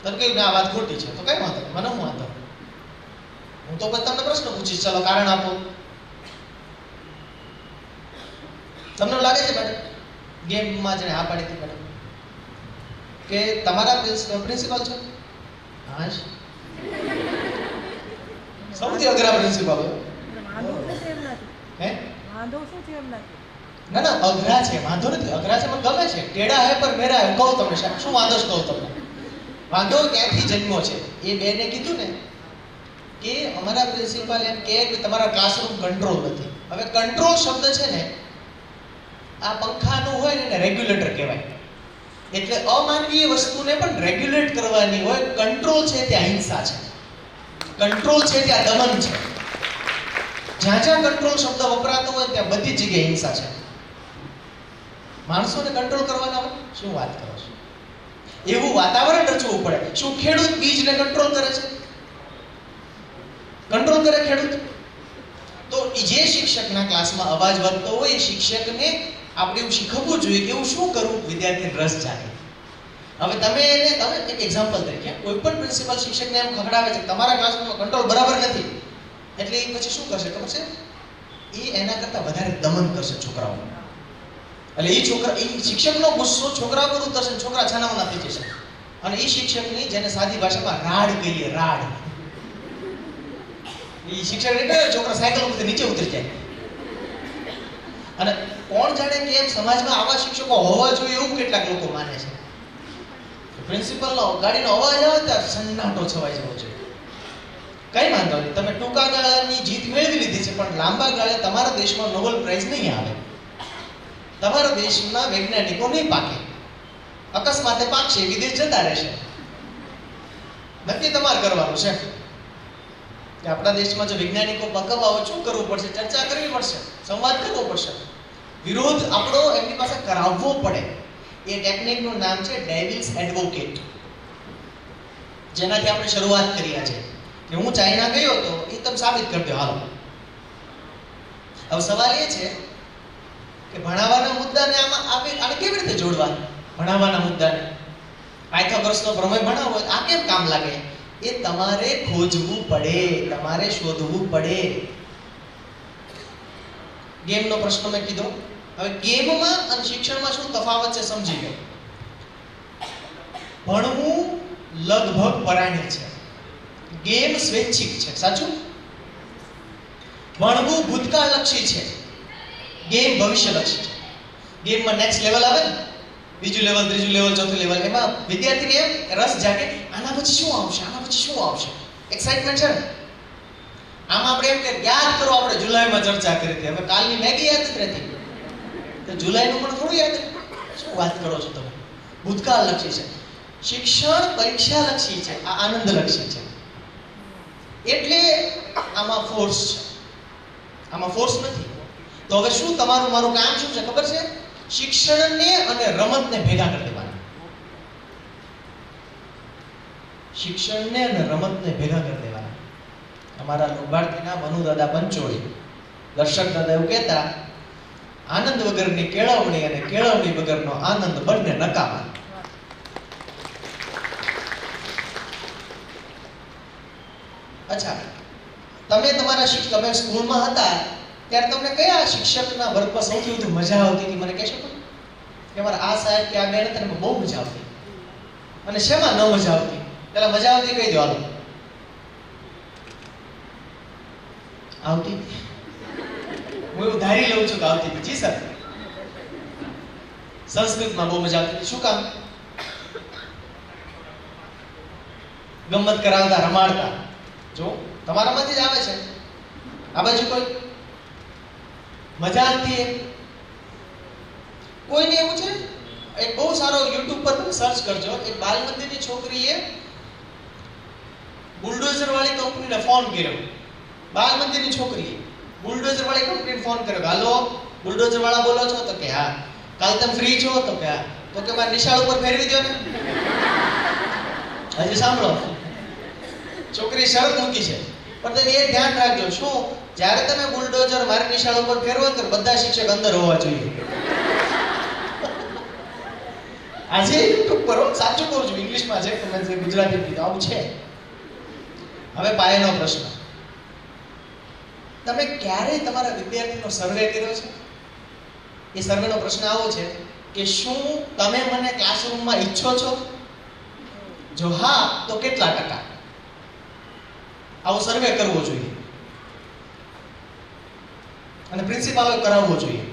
Speaker 1: તમે કહ્યું આ વાત ખોટી છે તો કઈ વાંધો નહીં, મને હું વાંધો. હું તો તમને પ્રશ્ન પૂછીશ, ચલો કારણ આપો. તમને લાગે છે મેડમ ગેમમાં જેને હા પાડી હતી મેડમ કે તમારા પ્રિન્સિપલ છે? હા, સૌથી અઘરા પ્રિન્સિપલ. હે
Speaker 2: વાંધો શું છે એમ નથી.
Speaker 1: ના ના, અઘરા છે, વાંધો નથી. અઘરા છે મને ગમે છે. ટેડા હે પર મેરા હે. કહું તમને શું વાંધો છે? કહું તમને વાંધો ક્યાંથી જન્મો છે. એ બેને કીધું ને કે અમારા પ્રિન્સિપલ એમ કહે કે તમારા ક્લાસરૂમ કંટ્રોલ નથી. હવે કંટ્રોલ શબ્દ છે ને આ પંખાનું હોય ને રેગ્યુલેટર કહેવાય. એટલે અમાનવીય વસ્તુને પણ રેગ્યુલેટ કરવાની હોય. કંટ્રોલ છે ત્યાં હિંસા છે, કંટ્રોલ છે ત્યાં દમન છે. જ્યાં જ્યાં કંટ્રોલ શબ્દ વપરાતો હોય ત્યાં બધી જગ્યાએ હિંસા છે. માણસોને કંટ્રોલ કરવાના હોય, શું વાત કરો છો? એવું વાતાવરણ રચવું પડે. શું ખેડૂત બીજને કંટ્રોલ કરે છે? કંટ્રોલ કરે ખેડૂત? તો જે શિક્ષકના ક્લાસમાં અવાજ વધતો હોય એ શિક્ષકને આપણે એવું શીખવવું જોઈએ કે એવું શું કરવું વિદ્યાર્થીને રસ જાગે. હવે તમે એક એક્ઝામ્પલ તરીકે કોઈ પણ પ્રિન્સિપલ શિક્ષકને એમ ખગડાવે છે તમારા ક્લાસમાં કંટ્રોલ બરાબર નથી, એટલે એ પછી શું કરશે ખબર છે? એ એના કરતા વધારે દમન કરશે છોકરાઓ. એટલે એ શિક્ષકનો ગુસ્સો છોકરા પર ઉતરશે, છોકરા છાનામાના થઈ જશે. અને એ શિક્ષકની જેને સાદી ભાષામાં રાડ કહીએ, રાડ, એ શિક્ષકને કહે છોકરા સાયકલ ઉપરથી નીચે ઉતરી જાય. અને કોણ જાણે કેમ સમાજમાં આવા શિક્ષકો હોવા જોઈએ એવું કેટલાક લોકો માને છે. પ્રિન્સિપલનો ગાડીનો અવાજ આવે ત્યારે સન્નાટો છવાઈ જવો જોઈએ. કઈ વાંધો નહીં, તમે ટૂંકા ગાળાની જીત મેળવી લીધી છે, પણ લાંબા ગાળે તમારા દેશમાં નોબેલ પ્રાઇઝ નહીં આવે, તમારા દેશના વૈજ્ઞાનિકો નહીં પાકે, અકસ્માતે પાકશે, વિદેશ જતા રહેશે. નક્કી તમારે કરવાનું છે કે આપણા દેશમાં જો વૈજ્ઞાનિકો પકવવા હોય શું કરવું પડશે? ચર્ચા કરવી પડશે, સંવાદ કરવો પડશે, વિરોધ આપણો એમની પાસે કરાવવો પડે. એ ટેકનિકનું નામ છે ડેવિલ્સ એડવોકેટ, જેનાથી આપણે શરૂઆત કરી છે કે હું ચાઇના ગયો તો એ તમે સાબિત કરી દો, હાલો. હવે સવાલ એ છે કે ભણાવવાના મુદ્દાને આને કેવી રીતે જોડવા? ભણાવવાના મુદ્દાને પાયથાગોરસનો પ્રમેય ભણાવવો હોય આ કેમ કામ લાગે? એ તમારે ખોજવું પડે, તમારે શોધવું પડે. ગેમનો પ્રશ્ન મેં કીધો. હવે ગેમમાં અને શિક્ષણમાં શું તફાવત છે સમજી ગયો. ભણવું લગભગ પરાયણ છે, ગેમ સ્વૈચ્છિક છે. સાચું? ભણવું ભૂતકાળલક્ષી છે, ગેમ ભવિષ્યલક્ષી છે. ગેમમાં નેક્સ્ટ લેવલ આવે ને, બીજું લેવલ, ત્રીજું લેવલ, ચોથું લેવલ, એમાં વિદ્યાર્થીને એમ રસ જાગે, આના પછી શું આવશે, આના પછી શું આવશે, એક્સાઇટમેન્ટ છે ને. આમાં આપણે એમ કે યાદ કરો, આપણે જુલાઈમાં ચર્ચા કરી હતી, હવે કાલની મેગી યાદ જ રહેતી, તો જુલાઈનું પણ થોડું યાદ રહે. શું વાત કરો છો તમે? ભૂતકાળલક્ષી છે. શિક્ષણ પરીક્ષાલક્ષી છે, આ આનંદલક્ષી છે. એટલે આમાં ફોર્સ છે, આમાં ફોર્સ નથી. તો હવે શું તમારું મારું કામ શું છે ખબર છે? શિક્ષણને અને રમતને ભેગા કરી દેવાના. શિક્ષણને અને રમતને ભેગા કરી દેવાના. અમારા લોભાર્થીના મનુદાદા પંચોળી દર્શક દાદા એવું કહેતા, આનંદ વગરની કેળવણી અને કેળવણી વગરનો આનંદ બંને નકામા. અચ્છા, તમે તમારા તમે સ્કૂલમાં હતા ત્યારે તમને કયા શિક્ષકના વર્ગમાં સૌથી વધુ મજા આવતી હતી? મને કહેશો તો કે મારા આ સાહેબ કે આ બેન હતા, બહુ મજા આવતી. અને શેમાં ન મજા આવતી? પેલા મજા આવતી કહી દો. હાલો, આવતી? હું એવું ધારી લઉં છું કે આવતી હતી. જી સર, સંસ્કૃતમાં બહુ મજા આવતી હતી. શું કામ? ગમત કરાવતા, રમાડતા. જો તમારામાંથી જ આવે છે. આ બાજુ કોઈ મજા આવતી? કોઈને એવું છે? એક બહુ સારો યુટ્યુબ પર તમે સર્ચ કરજો, એક બાલ મંદિરની છોકરીએ બુલડોઝર વાળી કંપનીને ફોન કર્યો. બાલ મંદિરની છોકરીએ બુલડોઝર વાળી કંપનીને ફોન કર્યો. હાલો, બુલડોઝર વાળા બોલો છો? તો કે હા. કાલ તમે ફ્રી છો? તો કે હા. તો કે મારા નિશાળ ઉપર ફેરવી દો ને. હજી સાંભળો, છોકરી શરત મૂકી છે, પણ તમે એ ધ્યાન રાખજો, શું જ્યારે તમે બુલડોઝર મારી નિશાળ ઉપર ફેરવો તો બધા શિક્ષક અંદર હોવા જોઈએ. આજે યુટ્યુબ પર સાચું કહું છું, ઇંગ્લિશમાં છે, તમે જે ગુજરાતી કીધું આવું છે. હવે પાયાનો પ્રશ્ન, તમે ક્યારે તમારા વિદ્યાર્થીનો સર્વે કર્યો છે? એ સર્વેનો પ્રશ્ન આવો છે કે શું તમે મને ક્લાસરૂમમાં ઈચ્છો છો? જો હા, તો કેટલા ટકા? આવો સર્વે કરવો જોઈએ અને પ્રિન્સિપાલે કરાવવો જોઈએ.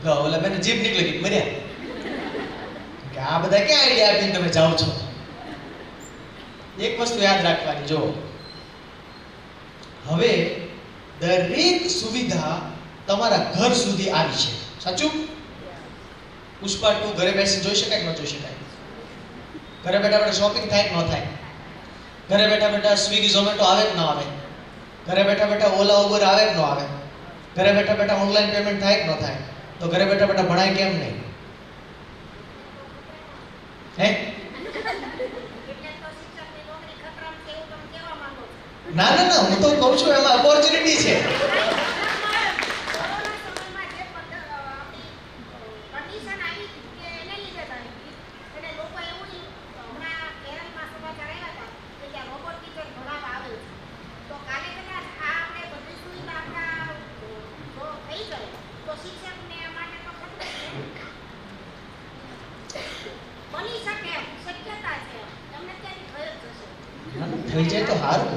Speaker 1: લો, ઓલા બેને જીભ નીકળી ગઈ, મર્યા કે આ બધા ક્યાં આઈડિયા આપીને તમે જાઓ છો? એક વસ્તુ યાદ રાખવાની, જો હવે દરેક સુવિધા તમારા ઘર સુધી આવી છે. સાચું? પુષ્પા 2 ઘરે બેસી જોઈ શકાય કે ન જોઈ શકાય? ઘરે બેઠા બેઠા શોપિંગ થાય કે ન થાય? ઘરે બેઠા બેઠા સ્વિગી ઝોમેટો આવે કે ન આવે? ઘરે બેઠા બેઠા ઓલા ઉબર આવે કે ન આવે? ઘરે બેઠા બેઠા ઓનલાઈન પેમેન્ટ થાય કે ન થાય? તો ઘરે બેઠા બેઠા ભણાય કેમ નહીં? હે? ના ના ના, હું તો કહું છું એમાં ઓપોર્ચ્યુનિટી છે. થઈ જાય તો સારું.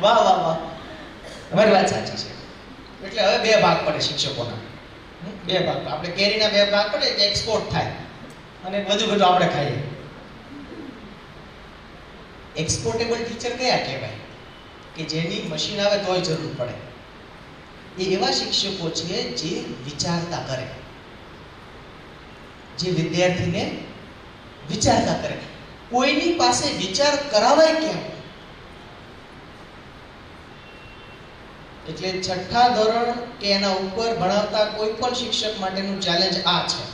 Speaker 1: વાહ વાહ વાહ, તમારી વાત સાચી છે. એટલે હવે બે ભાગ પડે શિક્ષકોના. બે ભાગ, આપણે કેરીના બે ભાગ પડે, એક એક્સપોર્ટ થાય અને બધું બધું આપણે ખાઈએ. એક્સપોર્ટેબલ ટીચર કયા કહેવાય? કે જેની મશીન આવે તોય જરૂર પડે. એ એવા શિક્ષકો છે જે વિચારતા કરે, જે વિદ્યાર્થીને વિચારતા કરે. કોઈની પાસે વિચાર કરાવાય કેમ? એટલે છઠ્ઠા ધોરણ કે એના ઉપર ભણાવતા કોઈ પણ શિક્ષક માટેનું ચેલેન્જ આ છે.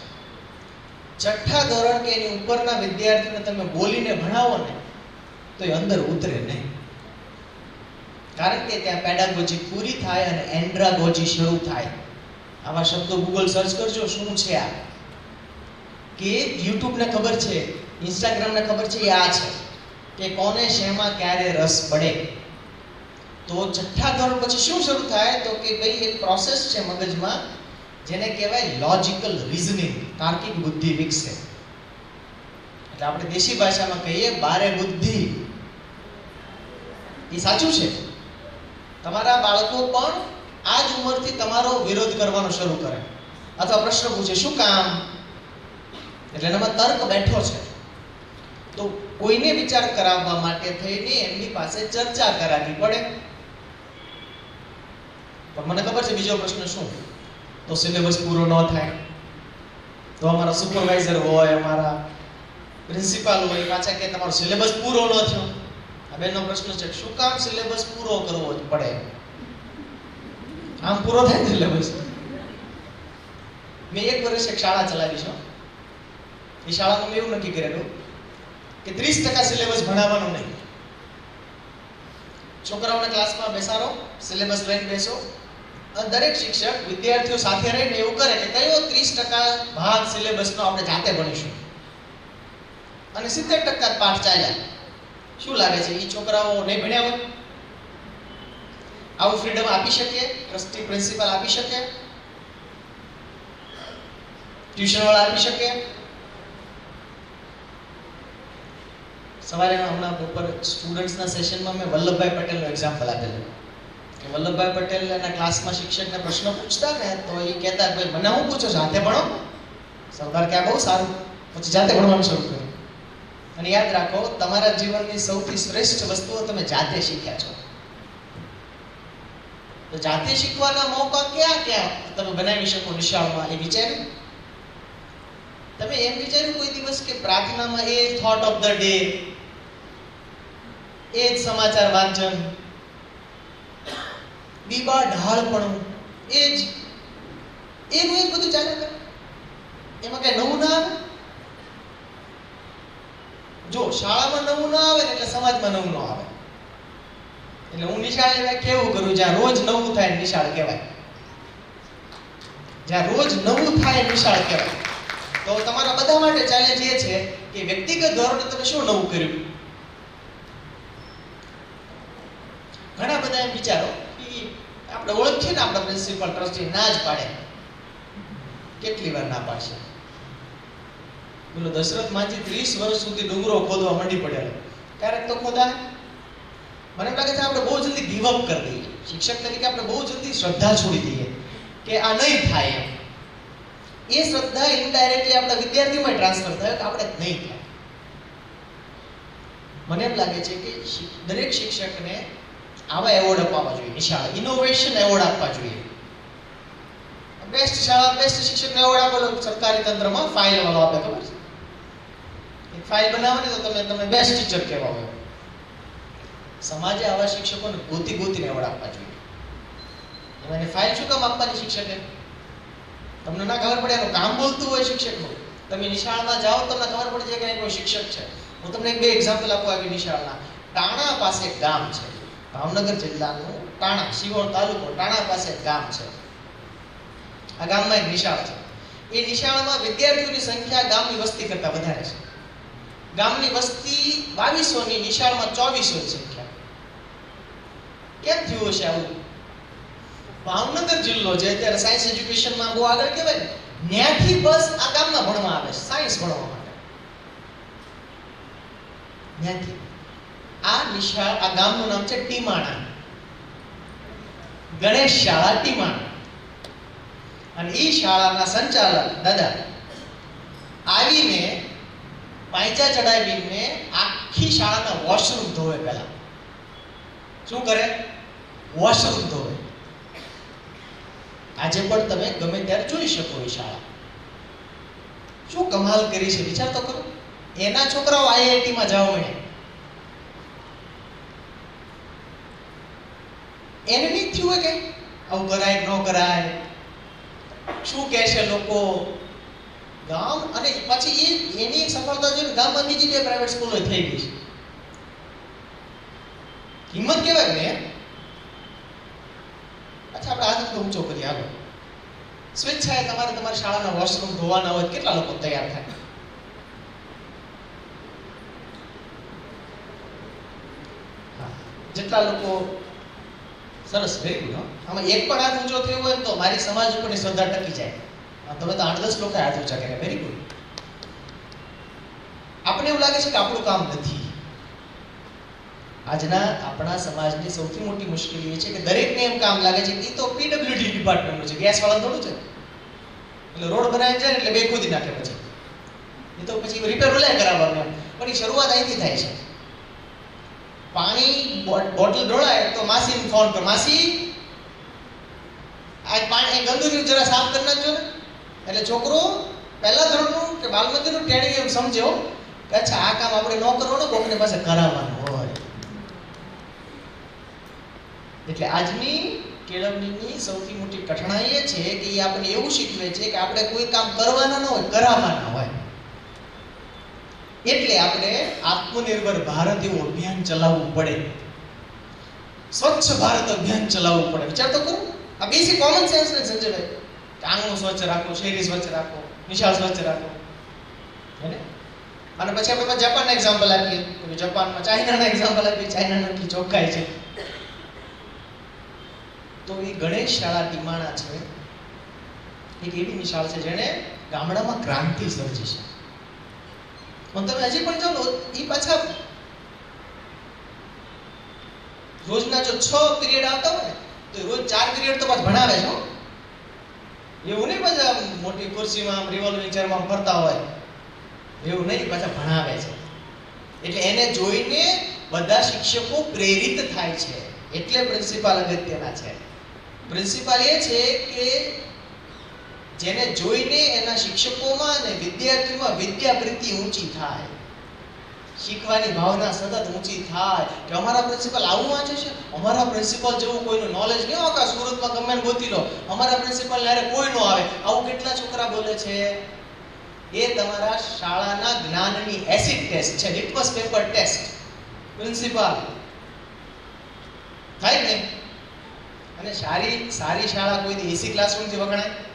Speaker 1: છઠ્ઠા ધોરણ કે એની ઉપરના વિદ્યાર્થીને તમે બોલીને ભણાવો ને તો એ અંદર ઉતરે નહીં. કારણ કે ત્યાં પેડાગોજી પૂરી થાય અને એન્ડ્રાગોજી શરૂ થાય. આવા શબ્દો ગૂગલ સર્ચ કરજો, શું છે આ? કે યુટ્યુબને ખબર છે, ઇન્સ્ટાગ્રામને ખબર છે, એ આ છે કે કોને શેમાં ક્યારે રસ પડે. તો છઠ્ઠા ધોરણ પછી શું શરૂ થાય? તો કે ભાઈ એક પ્રોસેસ છે મગજમાં, જેને કહેવાય લોજિકલ રીઝનિંગ, તાર્કિક બુદ્ધિ વિકસે. એટલે આપણે દેશી ભાષામાં કહીએ બારે બુદ્ધિ. એ સાચું છે. તમારા બાળકો પણ આ જ ઉંમરથી તમારો વિરોધ કરવાનો શરૂ કરે અથવા પ્રશ્ન પૂછે શું કામ, એટલે એનામાં તર્ક બેઠો છે. તો કોઈને વિચાર કરાવવા માટે થઈને એમની પાસે ચર્ચા કરાવવી પડે. પણ મને ખબર છે બીજો પ્રશ્ન શું, તો સિલેબસ પૂરો ન થાય તો અમારા સુપરવાઇઝર હોય, અમારા પ્રિન્સિપાલ હોય, પાછા કે તમારો સિલેબસ પૂરો ન થયો. આ બેનો પ્રશ્ન છે શું કામ સિલેબસ પૂરો કરવો જ પડે, આમ પૂરો થાય સિલેબસ. મેં 1 વર્ષ એક શાળા ચલાવી છે. એ શાળામાં મેં એવું નક્કી કરેલું કે 30% સિલેબસ ભણાવવાનું નહીં. છોકરાઓને ક્લાસમાં બેસાડો, સિલેબસ લઈને બેસો, અને દરેક શિક્ષક વિદ્યાર્થીઓ સાથે રહીને એવું કરે કે કયો 30% ભાગ સિલેબસનો આપણે જાતે ભણીશું અને 70% પાઠ ચાલ્યા. શું લાગે છે એ છોકરાઓ નહીં ભણ્યા હોય? આવું ફ્રીડમ આપી શકે ટ્રસ્ટી, પ્રિન્સિપાલ આપી શકે, ટ્યુશન વાળા આપી શકે? સવારે હમણાં ઉપર સ્ટુડન્ટ્સના સેશનમાં મેં વલ્લભભાઈ પટેલનો એક્ઝામ્પલ આપેલું કે વલ્લભભાઈ પટેલ એના ક્લાસમાં શિક્ષકને પ્રશ્ન પૂછતા ને તો એ કહેતા ભાઈ મને હું પૂછો જાતે ભણો. સરદાર કે આ બહુ સારું, પછી જાતે ભણવાનું શરૂ કર્યું. અને યાદ રાખો તમારા જીવનની સૌથી શ્રેષ્ઠ વસ્તુઓ તમે જાતે શીખ્યા છો. તો જાતે શીખવાના મોકા ક્યાં ક્યાં તમે બનાવી શકો નિશાળમાં, એ વિચાર્યું? તમે એમ વિચાર્યું કોઈ દિવસ કે પ્રાર્થનામાં એ થોટ ઓફ ધ ડે, એ જ સમાચાર વાંચન, બીબા ઢાળપણું, એ જ એનું એ જ બધું ચાલે કરે? એમાં કઈ નવું ના આવે? જો શાળામાં નવું ના આવે ને એટલે સમાજમાં નવું ન આવે. એટલે હું નિશાળની વ્યાખ્યા એવું કરું, જ્યાં રોજ નવું થાય નિશાળ કહેવાય. જ્યાં રોજ નવું થાય નિશાળ કહેવાય. તો તમારા બધા માટે ચેલેન્જ એ છે કે વ્યક્તિગત ધોરણે તમે શું નવું કર્યું. ઘણા બધા એમ વિચારો કે આપણે ઓળખીએ ને આપણા પ્રિન્સિપલ ટ્રસ્ટી ના જ પાડે. કેટલી વાર ના પાડશે? બોલો દશરથ માંજી 30 વર્ષ સુધી ડુંગરો ખોદવા માંડી પડેલો, ક્યારેક તો ખોદા. મને એમ લાગે છે આપણે બહુ જલ્દી ગીવ અપ કરી દઈએ. શિક્ષક તરીકે આપણે બહુ જલ્દી શ્રદ્ધા છોડી દઈએ કે આ નહીં થાય એમ. એ શ્રદ્ધા ઇનડાયરેક્ટલી આપણા વિદ્યાર્થીઓમાં ટ્રાન્સફર થાય કે આપણે નહીં થાય. મને એમ લાગે છે કે દરેક શિક્ષકને આવા એવોર્ડ અપાવવા જોઈએ. નિશાળા ઇનોવેશન એવોર્ડ આપવા જોઈએ. બેસ્ટ શાળા, બેસ્ટ શિક્ષકને એવોર્ડ આપેલો સરકારી તંત્રમાં ફાઇલ વાળો આપે, ખબર છે? એક ફાઇલ બનાવવાની તો તમે બેસ્ટ ટીચર કહેવા હોય. સમાજે આવા શિક્ષકોને ગોતીને એવોર્ડ આપવા જોઈએ. એમાં ફાઇલ શું કામ આપવાની શિક્ષકે? તમને ના ખબર પડે એનું કામ બોલતું હોય શિક્ષકનું. તમે નિશાળમાં જાઓ તમને ખબર પડી જાય કે કોઈ શિક્ષક છે. હું તમને 2 એક્ઝામ્પલ આપું આવી નિશાળના. ટાણા પાસે એક ગામ છે, ભાવનગર જિલ્લાનું ટાણા, શિહોર તાલુકો, ટાણા પાસે એક ગામ છે. આ ગામમાં એક નિશાળ છે. એ નિશાળમાં વિદ્યાર્થીઓની સંખ્યા ગામની વસ્તી કરતા વધારે છે. ગામની વસ્તી 2200 ની, નિશાળમાં 2400 ની સંખ્યા. કેમ થયું હશે આવું? ભાવનગર જિલ્લો છે અત્યારે સાયન્સ એજ્યુકેશનમાં બહુ આગળ કહેવાય ને, ત્યાંથી બસ આ ગામમાં ભણવા આવે છે સાયન્સ ભણવા માટે. ત્યાંથી આ નિશાળ, આ ગામનું નામ છે ટીમાણા, ગણેશ શાળા ટીમાણા. અને એ શાળાના સંચાલક દાદા આવીને પાંચા ચડાવીને આખી શાળાના વોશરૂમ ધોવે. પહેલા શું કરે? વોશરૂમ ધોવે. આજે પણ તમે ગમે ત્યારે જોઈ શકો એ શાળા. શું કમાલ કરી છે વિચાર તો કરો. એના છોકરાઓ આઈઆઈટીમાં જવા મળ્યા. એને નહીં થયું હોય કે આવું કરાય ન કરાય, શું કહેશે લોકો, ગામ. અને પછી એની સફળતા જોઈને ગામમાં બીજી 2 પ્રાઇવેટ સ્કૂલો થઈ ગઈ છે. હિંમત કહેવાય ને. અચ્છા આપણે હાથ ઊંચો કરીએ. હાલો, સ્વેચ્છાએ તમારી શાળાના વોશરૂમ ધોવાના હોય કેટલા લોકો તૈયાર થાય? જેટલા લોકો સરસ, વેરી ગુડ. આમાં એક પણ હાથ ઊંચો થયો હોય ને તો મારી સમાજ ઉપરની શ્રદ્ધા ટકી જાય. તમે તો 8-10 લોકો હાથ ઊંચા કર્યા. Very good. આપણે એવું લાગે છે કે આપણું કામ નથી. આજના આપણા સમાજની સૌથી મોટી મુશ્કેલી એ છે કે દરેકને એમ કામ લાગે છે કે એ તો પીડબ્લ્યુડી ડિપાર્ટમેન્ટનું છે, ગેસ વાળા થોડું છે. એટલે રોડ બનાવી જાય એટલે બે ખોદી નાખે પછી. એ તો પછી રિપેર ઓલા કરાવવાનું એમ. પણ એ શરૂઆત અહીંથી થાય છે. પાણી બોટલ ઢોળાય તો માસીને ફોન કર, માસી આ પાણી ગંદુ રહ્યું જરા સાફ કરી નાખજો ને. એટલે છોકરો પહેલા ધોરણનું કે બાલ મંદિરનું ટેણી એમ સમજ્યો કે અચ્છા આ કામ આપણે ન કરવાનું, કોકને પાસે કરાવવાનું હોય. એટલે આજની કેળવણીની સૌથી મોટી કઠણાઈ એ છે કે એ આપણને એવું શીખવે છે કે આપણે કોઈ કામ કરવાના ન હોય, કરાવવાના હોય. એટલે આપણે આત્મનિર્ભર ભારત એવું અભિયાન ચલાવવું પડે, સ્વચ્છ ભારત અભિયાન ચલાવવું પડે. વિચાર તો કરો, આ બેસિક કોમન સેન્સ ને સંજયભાઈ. આંગણું સ્વચ્છ રાખો, શેરી સ્વચ્છ રાખો, નિશાળ સ્વચ્છ રાખો, હે ને? અને પછી આપણે જાપાનના એક્ઝામ્પલ આપીએ કે જાપાનમાં, ચાઇનાના એક્ઝામ્પલ આપીએ, ચાઇનાની એટલી ચોખ્ખાઈ છે. તો એ ગણેશ શાળા ટીમાણા છે, એક એવી નિશાળ છે જેણે ગામડામાં ક્રાંતિ સર્જી છે. પણ તમે હજી પણ જાઓ એ પાછા રોજના જો 6 પીરિયડ આવતા હોય ને તો રોજ 4 પીરિયડ તો પાછા ભણાવે છે. એવું નહીં પાછા મોટી ખુરશીમાં રિવોલ્વિંગ ચેરમાં ફરતા હોય, એવું નહીં, પાછા ભણાવે છે. એટલે એને જોઈને બધા શિક્ષકો પ્રેરિત થાય છે. એટલે પ્રિન્સિપાલ અગત્યના છે. પ્રિન્સિપાલ એ છે કે જેને જોઈને એના શિક્ષકોમાં અને વિદ્યાર્થીઓમાં વિદ્યાવૃત્તિ ઊંચી થાય, શીખવાની ભાવના સતત ઊંચી થાય કે અમારા પ્રિન્સિપલ આવું વાંચે છે, અમારા પ્રિન્સિપલ જેવું કોઈનું નોલેજ નહીં હોય. સુરતમાં ગમે ગોતી લો, અમારા પ્રિન્સિપલ ને કોઈ નો આવે. આવું કેટલા છોકરા બોલે છે. એ તમારા શાળાના જ્ઞાનની એસિડ ટેસ્ટ છે, લિટમસ પેપર ટેસ્ટ. પ્રિન્સિપાલ થાય ને. અને સારી શાળા કોઈ એસી ક્લાસરૂમથી વગણાય?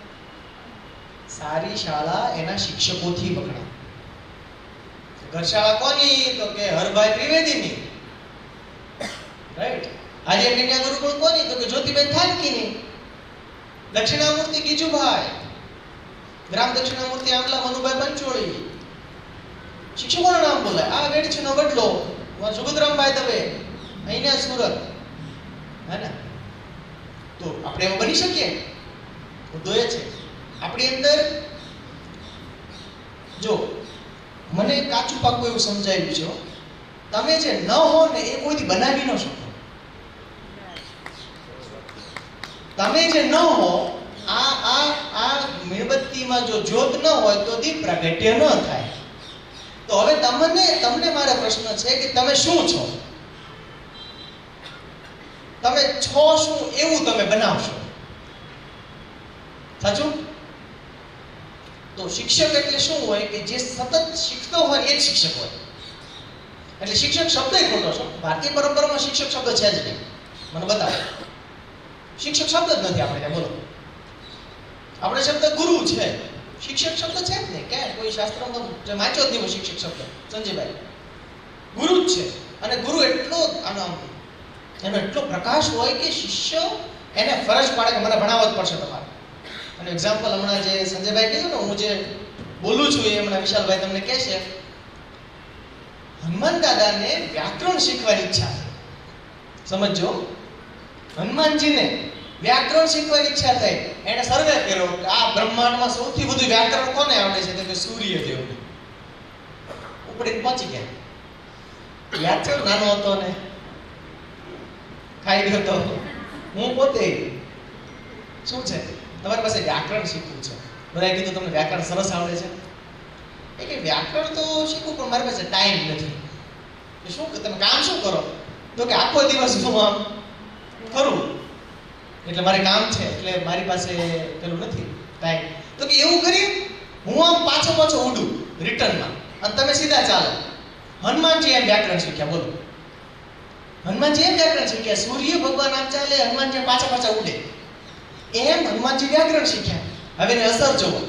Speaker 1: સારી શાળા એના શિક્ષકોથી વગણાય. ઘરશાળા કોની? તો કે હરભાઈ ત્રિવેદીની, રાઈટ. આજે કન્યા ગુરુકુળ કોની? તો કે જ્યોતિબેન થાનકીની. દક્ષિણામૂર્તિ ગીજુભાઈ, ગ્રામ દક્ષિણામૂર્તિ આમલા મનુભાઈ પંચોળી. શિક્ષકોનું નામ બોલાય. આ વેડછીનો વડલો સુગતરામભાઈ દવે, અહીંયા સુરત, હે ને? તો આપણે એમાં બની શકીએ? મુદ્દો એ છે આપણી અંદર. જો મને કાચું પાકું એવું સમજાયું છે, તમે જે ન હો ને એ કોઈથી બનાવી ન શકો. તમે જે ન હો, આ મીણબત્તીમાં જો જ્યોત ન હોય તો દીપ પ્રાગટ્ય ન થાય. તો હવે તમને મારો પ્રશ્ન છે કે તમે શું છો? તમે છો શું એવું તમે બનાવશો. સાચું? તો શિક્ષક એટલે શું હોય કે જે સતત શીખતો હોય એ જ શિક્ષક હોય. એટલે શિક્ષક શબ્દ ખોટો છે. ભારતીય પરંપરામાં શિક્ષક શબ્દ છે જ નહીં. મને બતાવો, શિક્ષક શબ્દ જ નથી આપણે ત્યાં. બોલો, આપણે શબ્દ ગુરુ છે, શિક્ષક શબ્દ છે જ નહીં. ક્યાં કોઈ શાસ્ત્રમાં જે વાંચ્યો જ નહીં શિક્ષક શબ્દ? સંજયભાઈ, ગુરુ જ છે. અને ગુરુ એટલો એનો એટલો પ્રકાશ હોય કે શિષ્ય એને ફરજ પાડે કે મને ભણાવવા જ પડશે તમારે. અને એક્ઝામ્પલ હમણાં જે સંજયભાઈ કીધું ને, હું જે બોલું છું એ હમણાં વિશાલભાઈ તમને કહેશે. હનુમાન દાદાને વ્યાકરણ શીખવાની ઈચ્છા થઈ. સમજો, હનુમાનજીને વ્યાકરણ શીખવાની ઈચ્છા થઈ. એને સર્વે કર્યો કે આ બ્રહ્માંડમાં સૌથી વધુ વ્યાકરણ કોને આવડે છે? તો કે સૂર્યદેવને. ઉપડી પહોંચી ગયા. યાદ છે, નાનો હતો ને ખાઈ ગયો તો. હું પોતે શું છે, તમારી પાસે વ્યાકરણ શીખવું છે. બધાએ કીધું તમને વ્યાકરણ સરસ આવડે છે. એ કે વ્યાકરણ તો શીખવું પણ મારી પાસે ટાઈમ નથી. શું તમે કામ શું કરો? તો કે આખો દિવસ હું આમ ફરું, એટલે મારે કામ છે, એટલે મારી પાસે પેલું નથી ટાઈમ. તો કે એવું કરી હું આમ પાછો ઉડું રિટર્નમાં અને તમે સીધા ચાલો. હનુમાનજી એમ વ્યાકરણ શીખ્યા. બોલો, હનુમાનજી એમ વ્યાકરણ શીખ્યા. સૂર્ય ભગવાન આમ ચાલે, હનુમાનજી પાછા ઉડે. એમ હનુમાનજી વ્યાકરણ શીખ્યા. હવે એની અસર જુઓ.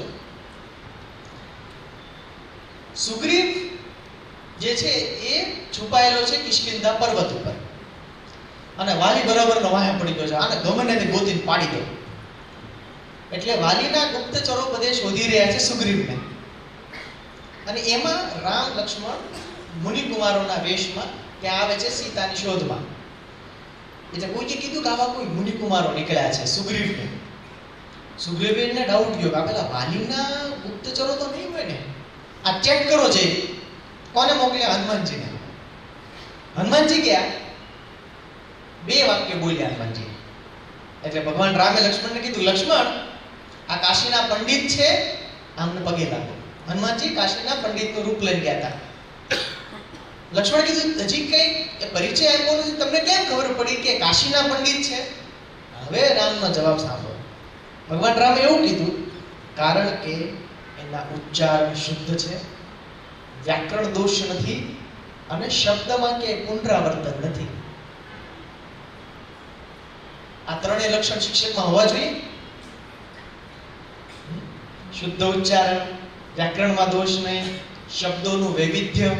Speaker 1: સુગ્રીવ જે છે એ છુપાયેલો છે કિષ્કિંધા પર્વત ઉપર. અને વાલી બરાબરનો વાહે પડી ગયો છે, આને ગમે તે ગોતીને પાડી દો. એટલે વાલીના ગુપ્તચરો બધે શોધી રહ્યા છે સુગ્રીવને. અને એમાં રામ લક્ષ્મણ મુનિકુમારોના વેશમાં ત્યાં આવે છે સીતાની શોધમાં. એટલે કોઈએ કીધું કે આવા કોઈ મુનિકુમારો નીકળ્યા છે સુગ્રીવને. સુગ્રીવને ડાઉટ ગયો કે આ પેલા વાલીના ગુપ્તચરો તો નહીં હોય ને, આ ચેક કરો છે. કોને મોકલ્યા? હનુમાનજીને. હનુમાનજી ગયા, 2 વાક્ય બોલ્યા હનુમાનજી. એટલે ભગવાન રામે લક્ષ્મણને કીધું, લક્ષ્મણ આ કાશીના પંડિત છે, આમને પગે લાગો. હનુમાનજી કાશીના પંડિતનું રૂપ લઈને ગયા હતા. લક્ષ્મણ કીધું, હજી કઈ પરિચય આપ્યો નથી, તમને કેમ ખબર પડી કે કાશીના પંડિત છે? હવે રામનો જવાબ સાંભળો. ભગવાન રામે એવું કીધું, કારણ કે એના ઉચ્ચાર શુદ્ધ છે, વ્યાકરણ દોષ નથી, અને શબ્દમાં કે પુનરાવર્તન નથી. આ ત્રણેય લક્ષણ શિક્ષકમાં હોવા જોઈએ. શુદ્ધ ઉચ્ચારણ, વ્યાકરણમાં દોષ નહીં, શબ્દોનું વૈવિધ્ય.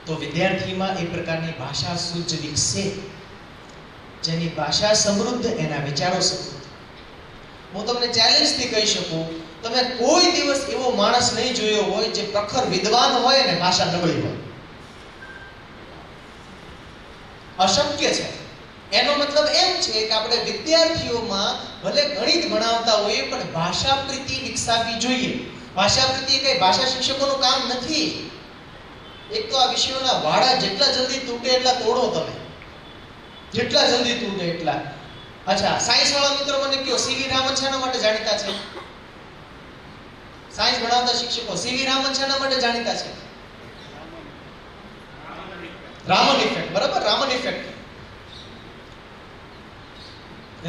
Speaker 1: તો વિદ્યાર્થીમાં એ પ્રકારની ભાષા સૂચ વિકસે. જેની ભાષા સમૃદ્ધ, એના વિચારો સમૃદ્ધ. હું તમને ચેલેન્જથી કહી શકું, તમે કોઈ દિવસ એવો માણસ નહીં જોયો હોય જે પ્રખર વિદ્વાન હોય ને ભાષા નબળી હોય. અશક્ય છે. એનો મતલબ એમ છે કે આપણે વિદ્યાર્થીઓમાં ભલે ગણિત ભણાવતા હોઈએ પણ ભાષા પ્રીતિ વિકસાવવી જોઈએ. ભાષા પ્રીતિ એ કઈ ભાષા શિક્ષકોનું કામ નથી. એક તો આ વિષયોના વાડા જેટલા જલ્દી તૂટે એટલા તોડો તમે, જેટલા જલ્દી તૂટે એટલા. અચ્છા, સાયન્સ વાળા મિત્રો મને કહો, સીવી રામન શાના માટે જાણીતા છે? સાયન્સ ભણાવતા શિક્ષકો સીવી રામન શાના માટે જાણીતા છે? રામન ઇફેક્ટ. બરાબર, રામન ઇફેક્ટ.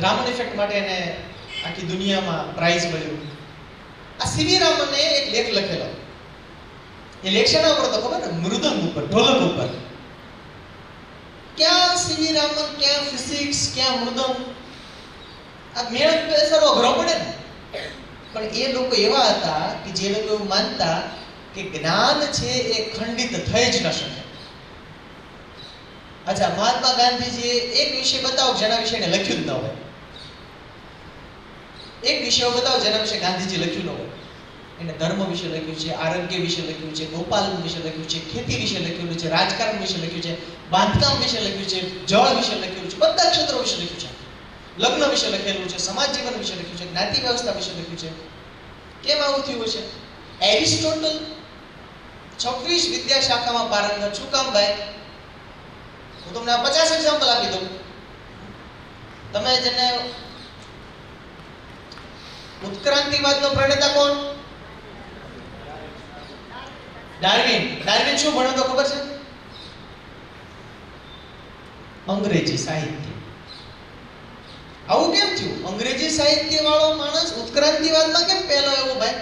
Speaker 1: રામન ઇફેક્ટ માટે એને આખી દુનિયામાં પ્રાઇઝ મળ્યું. આ સીવી રામને એક લેખ લખેલો. એ લેખ શેના ઉપર હતો ખબર? મૃદંગ ઉપર, ઢોલક ઉપર. ક્યાં સીવી રામન, ક્યાં ફિઝિક્સ, ક્યાં મૃદંગ? આ મેળ બેસરો અઘરો પડે ને. પણ એ લોકો એવા હતા કે જે લોકો એવું માનતા કે જ્ઞાન છે એ ખંડિત થઈ જ ન શકે. અચ્છા, મહાત્મા ગાંધીજીએ એક વિષય બતાવો જેના વિશે એને લખ્યું જ ન હોય. એક વિષય બતાવો જેના વિશે ગાંધીજી લખ્યું ન હોય. એને ધર્મ વિશે લખ્યું છે, આરોગ્ય વિશે લખ્યું છે, ગોપાલન વિશે લખ્યું છે, ખેતી વિશે લખ્યું છે, રાજકારણ વિશે લખ્યું છે, બાંધકામ વિશે લખ્યું છે, જળ વિશે લખ્યું છે, બધા ક્ષેત્રો વિશે લખ્યું છે. લગ્ન વિશે લખેલું છે, સમાજ જીવન વિશે લખ્યું છે, જ્ઞાતિ વ્યવસ્થા વિશે લખ્યું છે. કેમ આવું થયું છે? એરિસ્ટોટલ 26 વિદ્યા શાખામાં પારંગત. શું કામ ભાઈ? હું તમને 50 એક્ઝામ્પલ આપી દઉં. તમે જેને ઉત્ક્રાંતિવાદનો પ્રણેતા કોણ? ડાર્વિન. ડાર્વિન શું ભણ્યો તો ખબર છે? અંગ્રેજી સાહિત્ય. આવું કેમ થયું? અંગ્રેજી સાહિત્ય વાળો માણસ ઉત્ક્રાંતિવાદમાં કેમ પહેલો એવો ભાઈ?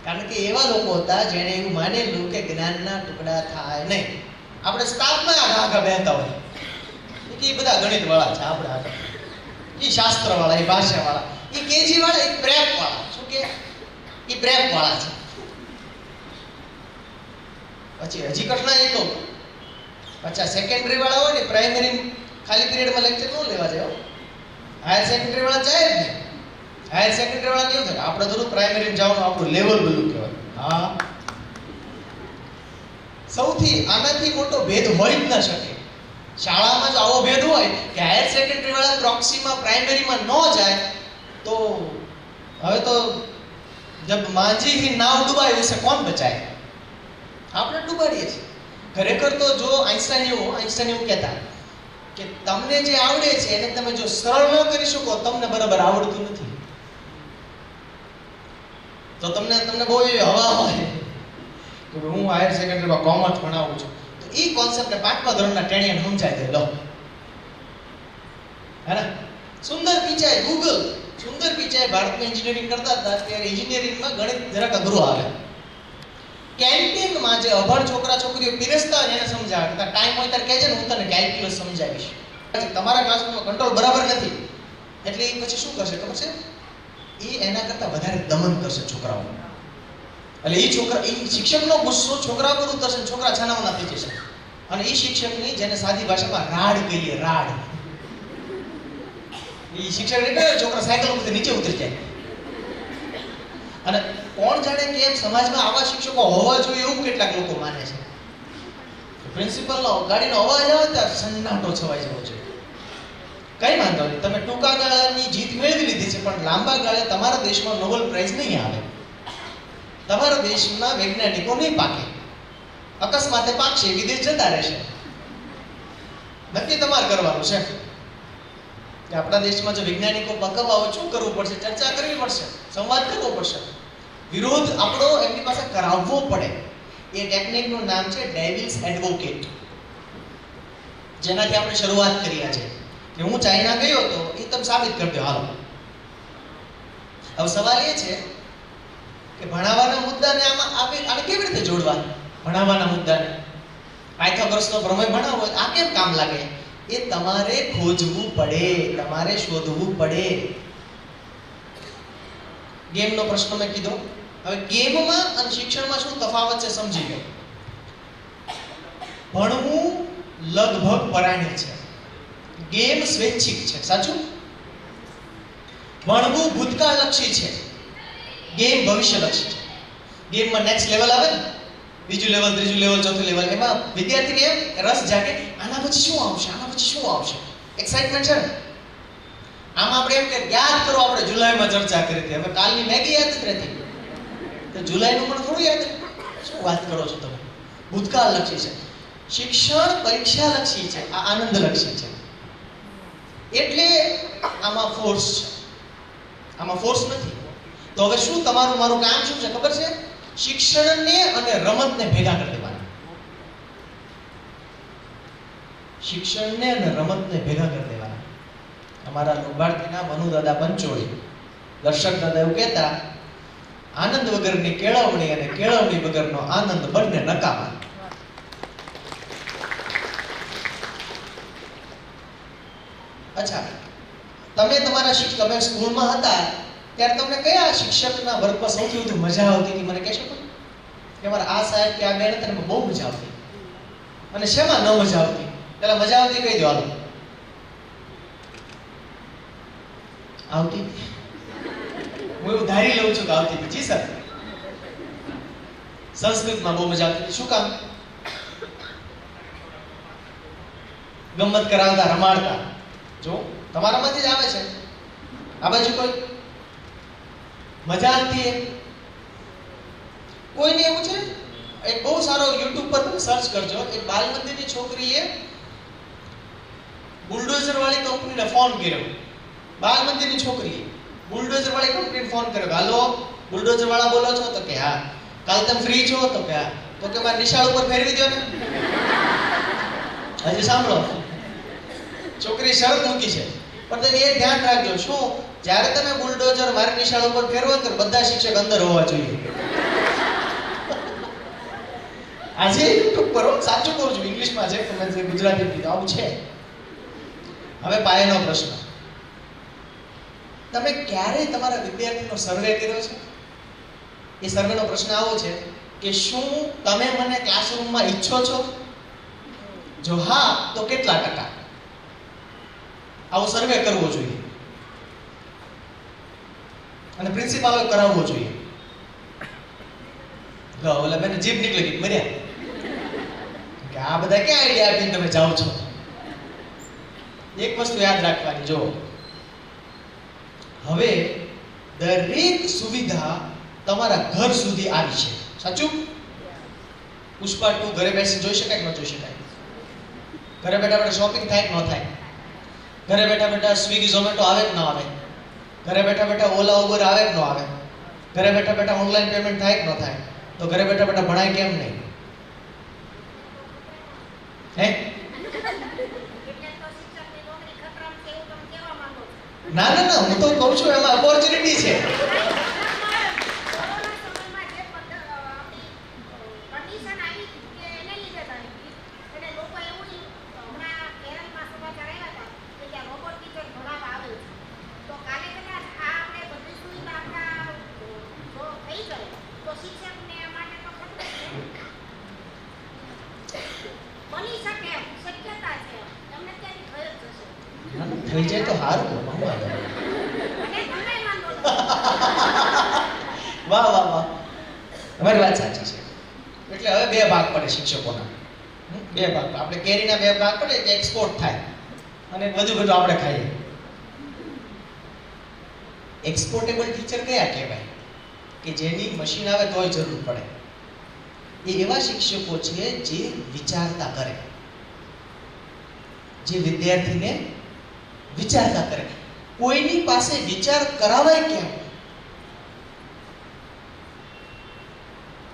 Speaker 1: કારણ કે એવા લોકો હતા જેણે એવું માનેલું કે જ્ઞાનના ટુકડા થાય નહીં. આપણે સ્ટાફમાં આગા બેહતા હોય કે એ બધા ગણિત વાળા છે, આપણે આગળ એ શાસ્ત્ર વાળા, એ ભાષા વાળા, એ કેજી વાળા, એ પ્રેપ વાળા. શું કે? એ પ્રેપ વાળા છે. પછી હજી કઠણા એ કહું, પાછા સેકન્ડરી વાળા હોય ને, પ્રાઇમરી ખાલી પીરિયડમાં લેક્ચર ન લેવા જાય. હાયર સેકન્ડરી વાળા જાય જ નહીં. હાયર સેકન્ડરી વાળા કેવું થાય? આપણે જરૂર પ્રાઇમરીમાં જવાનું, આપણું લેવલ બધું કહેવાય. હા, સૌથી આનાથી મોટો ભેદ હોય જ ન શકે. શાળામાં જો આવો ભેદ હોય કે હાયર સેકન્ડરી વાળા પ્રોક્સીમાં પ્રાઇમરીમાં ન જાય તો હવે તો જબ માંજી ही नाव डुबाई उसे कौन बचाए? આપણે ડૂબાડીએ છીએ. ખરેખર તો જો આઈન્સ્ટાઈન એવું કહેતા કે તમને જે આવડે છે એને તમે જો સરળ ન કરી શકો, તમને બરાબર આવડતું નથી. તો તમને બહુ એવી હવા હોય કે હું હાયર સેકન્ડરીમાં કોમર્સ ભણાવું છું, તો એ કોન્સેપ્ટને 5મા ધોરણના ટેણીયાને સમજાય દે. લો હે ને? સુંદર પિચાઈ, ગૂગલ સુંદર પિચાઈ ભારતમાં એન્જિનિયરિંગ કરતા હતા ત્યારે એન્જિનિયરિંગમાં ગણિત જરાક અઘરું આવે. કેન્ટીનમાં જે અભણ છોકરા છોકરીઓ પીરસતા હોય એને સમજાવતા, ટાઈમ હોય ત્યારે કહેજે ને, હું તને કેલ્ક્યુલસ સમજાવીશ. તમારા ક્લાસમાં કંટ્રોલ બરાબર નથી એટલે એ પછી શું કરશે ખબર છે? એ એના કરતા વધારે દમન કરશે છોકરાઓ. એટલે એ શિક્ષકનો ગુસ્સો છોકરા પર ઉતરશે, છોકરા છાનામાના થઈ જશે. અને એ શિક્ષકની જેને સાદી ભાષામાં રાડ કહીએ, રાડ, એ શિક્ષકને કહે છોકરા સાયકલ ઉપરથી નીચે ઉતરી જાય. અને કોણ જાણે કેમ સમાજમાં આવા શિક્ષકો હોવા જોઈએ એવું કેટલાક લોકો માને છે. પ્રિન્સિપલનો ગાડીનો અવાજ આવે ત્યારે સન્નાટો છવાઈ જવો જોઈએ. કઈ વાંધો નહીં, તમે ટૂંકા ગાળાની જીત મેળવી લીધી છે, પણ લાંબા ગાળે તમારા દેશમાં નોબેલ પ્રાઇઝ નહીં આવે, તમારા દેશના વૈજ્ઞાનિકો નહીં પાકે, અકસ્માતે પાકશે, વિદેશ જતા રહેશે. નક્કી તમારે કરવાનું છે કે આપણા દેશમાં જો વૈજ્ઞાનિકો પકવવા હોય શું કરવું પડશે? ચર્ચા કરવી પડશે, સંવાદ કરવો પડશે, વિરોધ આપણો એમની પાસે કરાવવો પડે. એ ટેકનિકનું નામ છે ડેવિલ્સ એડવોકેટ, જેનાથી આપણે શરૂઆત કરી છે કે હું ચાઇના ગયો હતો, એ તમે સાબિત કરી દો, હાલો. હવે સવાલ એ છે કે ભણાવવાના મુદ્દાને આને કેવી રીતે જોડવા? ભણાવવાના મુદ્દાને પાયથાગોરસનો પ્રમેય ભણાવવો હોય આ કેમ કામ લાગે? એ તમારે ખોજવું પડે, તમારે શોધવું પડે. ગેમનો પ્રશ્ન મેં કીધો. હવે ગેમમાં અને શિક્ષણમાં શું તફાવત છે સમજી લો. ભણવું લગભગ પરાણે છે, ગેમ સ્વૈચ્છિક છે. સાચું? ભણવું ભૂતકાળલક્ષી છે, ગેમ ભવિષ્યલક્ષી છે. ગેમમાં નેક્સ્ટ લેવલ આવે ને, બીજું લેવલ, ત્રીજું લેવલ, ચોથું લેવલ, એમાં વિદ્યાર્થીને એમ રસ જાગે, આના પછી શું આવશે, આના પછી શું આવશે, એક્સાઇટમેન્ટ છે ને. આમાં આપણે એમ કે યાદ કરો, આપણે જુલાઈમાં ચર્ચા કરી હતી, હવે કાલની મેગી યાદ જ રહેતી, તો જુલાઈનું પણ થોડું યાદ. શું વાત કરો છો તમે? ભૂતકાળલક્ષી છે. શિક્ષણ પરીક્ષાલક્ષી છે, આ આનંદલક્ષી છે. એટલે આમાં ફોર્સ છે, આમાં ફોર્સ નથી. તો હવે શું તમારું મારું કામ શું છે ખબર છે? શિક્ષણને અને રમતને ભેગા કરી દેવાના. શિક્ષણને અને રમતને ભેગા કરી દેવાના. અમારા લોભાર્થીના મનુદાદા પંચોળી, દર્શક દાદા એવું કહેતા, આનંદ વગરની કેળવણી અને કેળવણી વગરનો આનંદ બંને નકામા. અચ્છા, તમે તમે સ્કૂલમાં હતા ત્યારે તમને કયા શિક્ષકના વર્ગમાં સૌથી વધુ મજા આવતી હતી? મને કહેશો તો કે મારા આ સાહેબ કે આ બેન તને બહુ મજા આવતી, અને શેમાં ન મજા આવતી? પેલા મજા આવતી કહી દો, હાલો. આવતી? હું એવું ધારી લઉં છું કે આવતી હતી. જી સર. સંસ્કૃતમાં બહુ મજા આવતી હતી. શું કામ? ગમત કરાવતા, રમાડતા. જો તમારામાંથી જ આવે છે. આ બાજુ કોઈ મજા આવતી? કોઈને એવું છે? એક બહુ સારો યુટ્યુબ પર તમે સર્ચ કરજો, એક બાલ મંદિરની છોકરીએ બુલડોઝર વાળી કંપનીને ફોન કર્યો. બાલ મંદિરની છોકરીએ બુલડોઝર વાળી કંપનીને ફોન કર્યો, હાલો બુલડોઝર વાળા બોલો છો? તો કે હા. કાલ તમે ફ્રી છો? તો કે હા. તો કે મારે નિશાળ ઉપર ફેરવી દો ને. હજી સાંભળો, છોકરી શરત મૂકી છે, પણ તમે એ ધ્યાન રાખજો, શું જ્યારે તમે બુલડોઝર મારી નિશાળ ઉપર ફેરવો તો બધા શિક્ષક અંદર હોવા જોઈએ. આજે યુટ્યુબ પર સાચું કહું છું, ઇંગ્લિશમાં છે, તમે જે ગુજરાતી કીધું આવું છે. હવે પાયાનો પ્રશ્ન, તમે ક્યારેય તમારા વિદ્યાર્થીનો સર્વે કર્યો છે? એ સર્વેનો પ્રશ્ન આવો છે કે શું તમે મને ક્લાસરૂમમાં ઈચ્છો છો? જો હા, તો કેટલા ટકા? આવો સર્વે કરવો જોઈએ અને પ્રિન્સિપાલે કરાવવો જોઈએ. ઓલા બેને જીભ નીકળી ગઈ, મર્યા કે આ બધા ક્યાં આઈડિયા આપીને તમે જાઓ છો? એક વસ્તુ યાદ રાખવાની, જો હવે દરેક સુવિધા તમારા ઘર સુધી આવી છે. સાચું? પુષ્પા 2 ઘરે બેસી જોઈ શકાય કે ન જોઈ શકાય? ઘરે બેઠા બેઠા શોપિંગ થાય કે ન થાય? ઘરે બેઠા બેઠા સ્વિગી ઝોમેટો આવે કે ન આવે? ઘરે બેઠા બેઠા ઓલા ઉબર આવે કે ન આવે? ઘરે બેઠા બેઠા ઓનલાઈન પેમેન્ટ થાય કે ન થાય? તો ઘરે બેઠા બેઠા ભણાય કેમ નહીં? હે? ના ના ના, હું તો કહું છું એમાં ઓપોર્ચ્યુનિટી છે.
Speaker 4: બની
Speaker 1: થઈ જાય તો સારું. વાહ વાહ વાહ, તમારી વાત સાચી છે. એટલે હવે બે ભાગ પડે શિક્ષકોના. બે ભાગ, આપણે કેરીના બે ભાગ પડે, એક એક્સપોર્ટ થાય અને બધું બધું આપણે ખાઈએ. એક્સપોર્ટેબલ ટીચર કયા કહેવાય? કે જેની મશીન આવે તોય જરૂર પડે. એ એવા શિક્ષકો છે જે વિચારતા કરે, જે વિદ્યાર્થીને વિચારતા કરે. કોઈની પાસે વિચાર કરાવાય કેમ?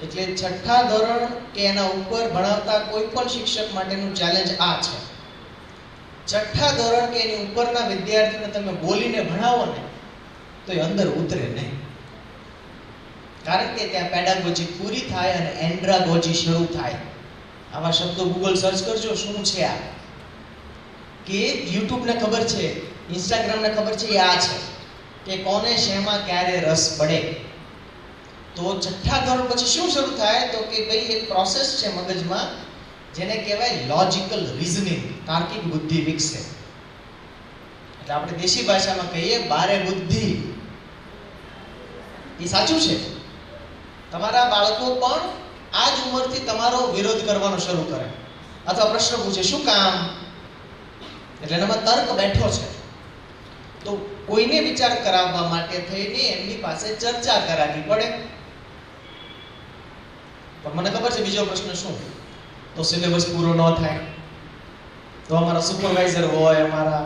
Speaker 1: એટલે છઠ્ઠા ધોરણ કે એના ઉપર ભણાવતા કોઈ પણ શિક્ષક માટેનું ચેલેન્જ આ છે. છઠ્ઠા ધોરણ કે એની ઉપરના વિદ્યાર્થીને તમે બોલીને ભણાવો ને તો એ અંદર ઉતરે નહીં. કારણ કે ત્યાં પેડાગોજી પૂરી થાય અને એન્ડ્રાગોજી શરૂ થાય. આવા શબ્દો ગૂગલ સર્ચ કરજો, શું છે આ? કે યુટ્યુબને ખબર છે, ઇન્સ્ટાગ્રામને ખબર છે, એ આ છે કે કોને શેમાં ક્યારે રસ પડે. તો છઠ્ઠા ધોરણ પછી શું શરૂ થાય? તો કે ભાઈ એક પ્રોસેસ છે મગજમાં જેને કહેવાય લોજિકલ રીઝનિંગ, તાર્કિક બુદ્ધિ વિકસે. એટલે આપણે દેશી ભાષામાં કહીએ બારે બુદ્ધિ. એ સાચું છે. તમારા બાળકો પણ આ જ ઉંમરથી તમારો વિરોધ કરવાનો શરૂ કરે અથવા પ્રશ્ન પૂછે, શું કામ? એટલે એનામાં તર્ક બેઠો છે. તો કોઈને વિચાર કરાવવા માટે થઈને એમની પાસે ચર્ચા કરાવવી પડે. પણ મને ખબર છે બીજો પ્રશ્ન શું? તો સિલેબસ પૂરો ન થાય તો અમારા સુપરવાઇઝર હોય, અમારા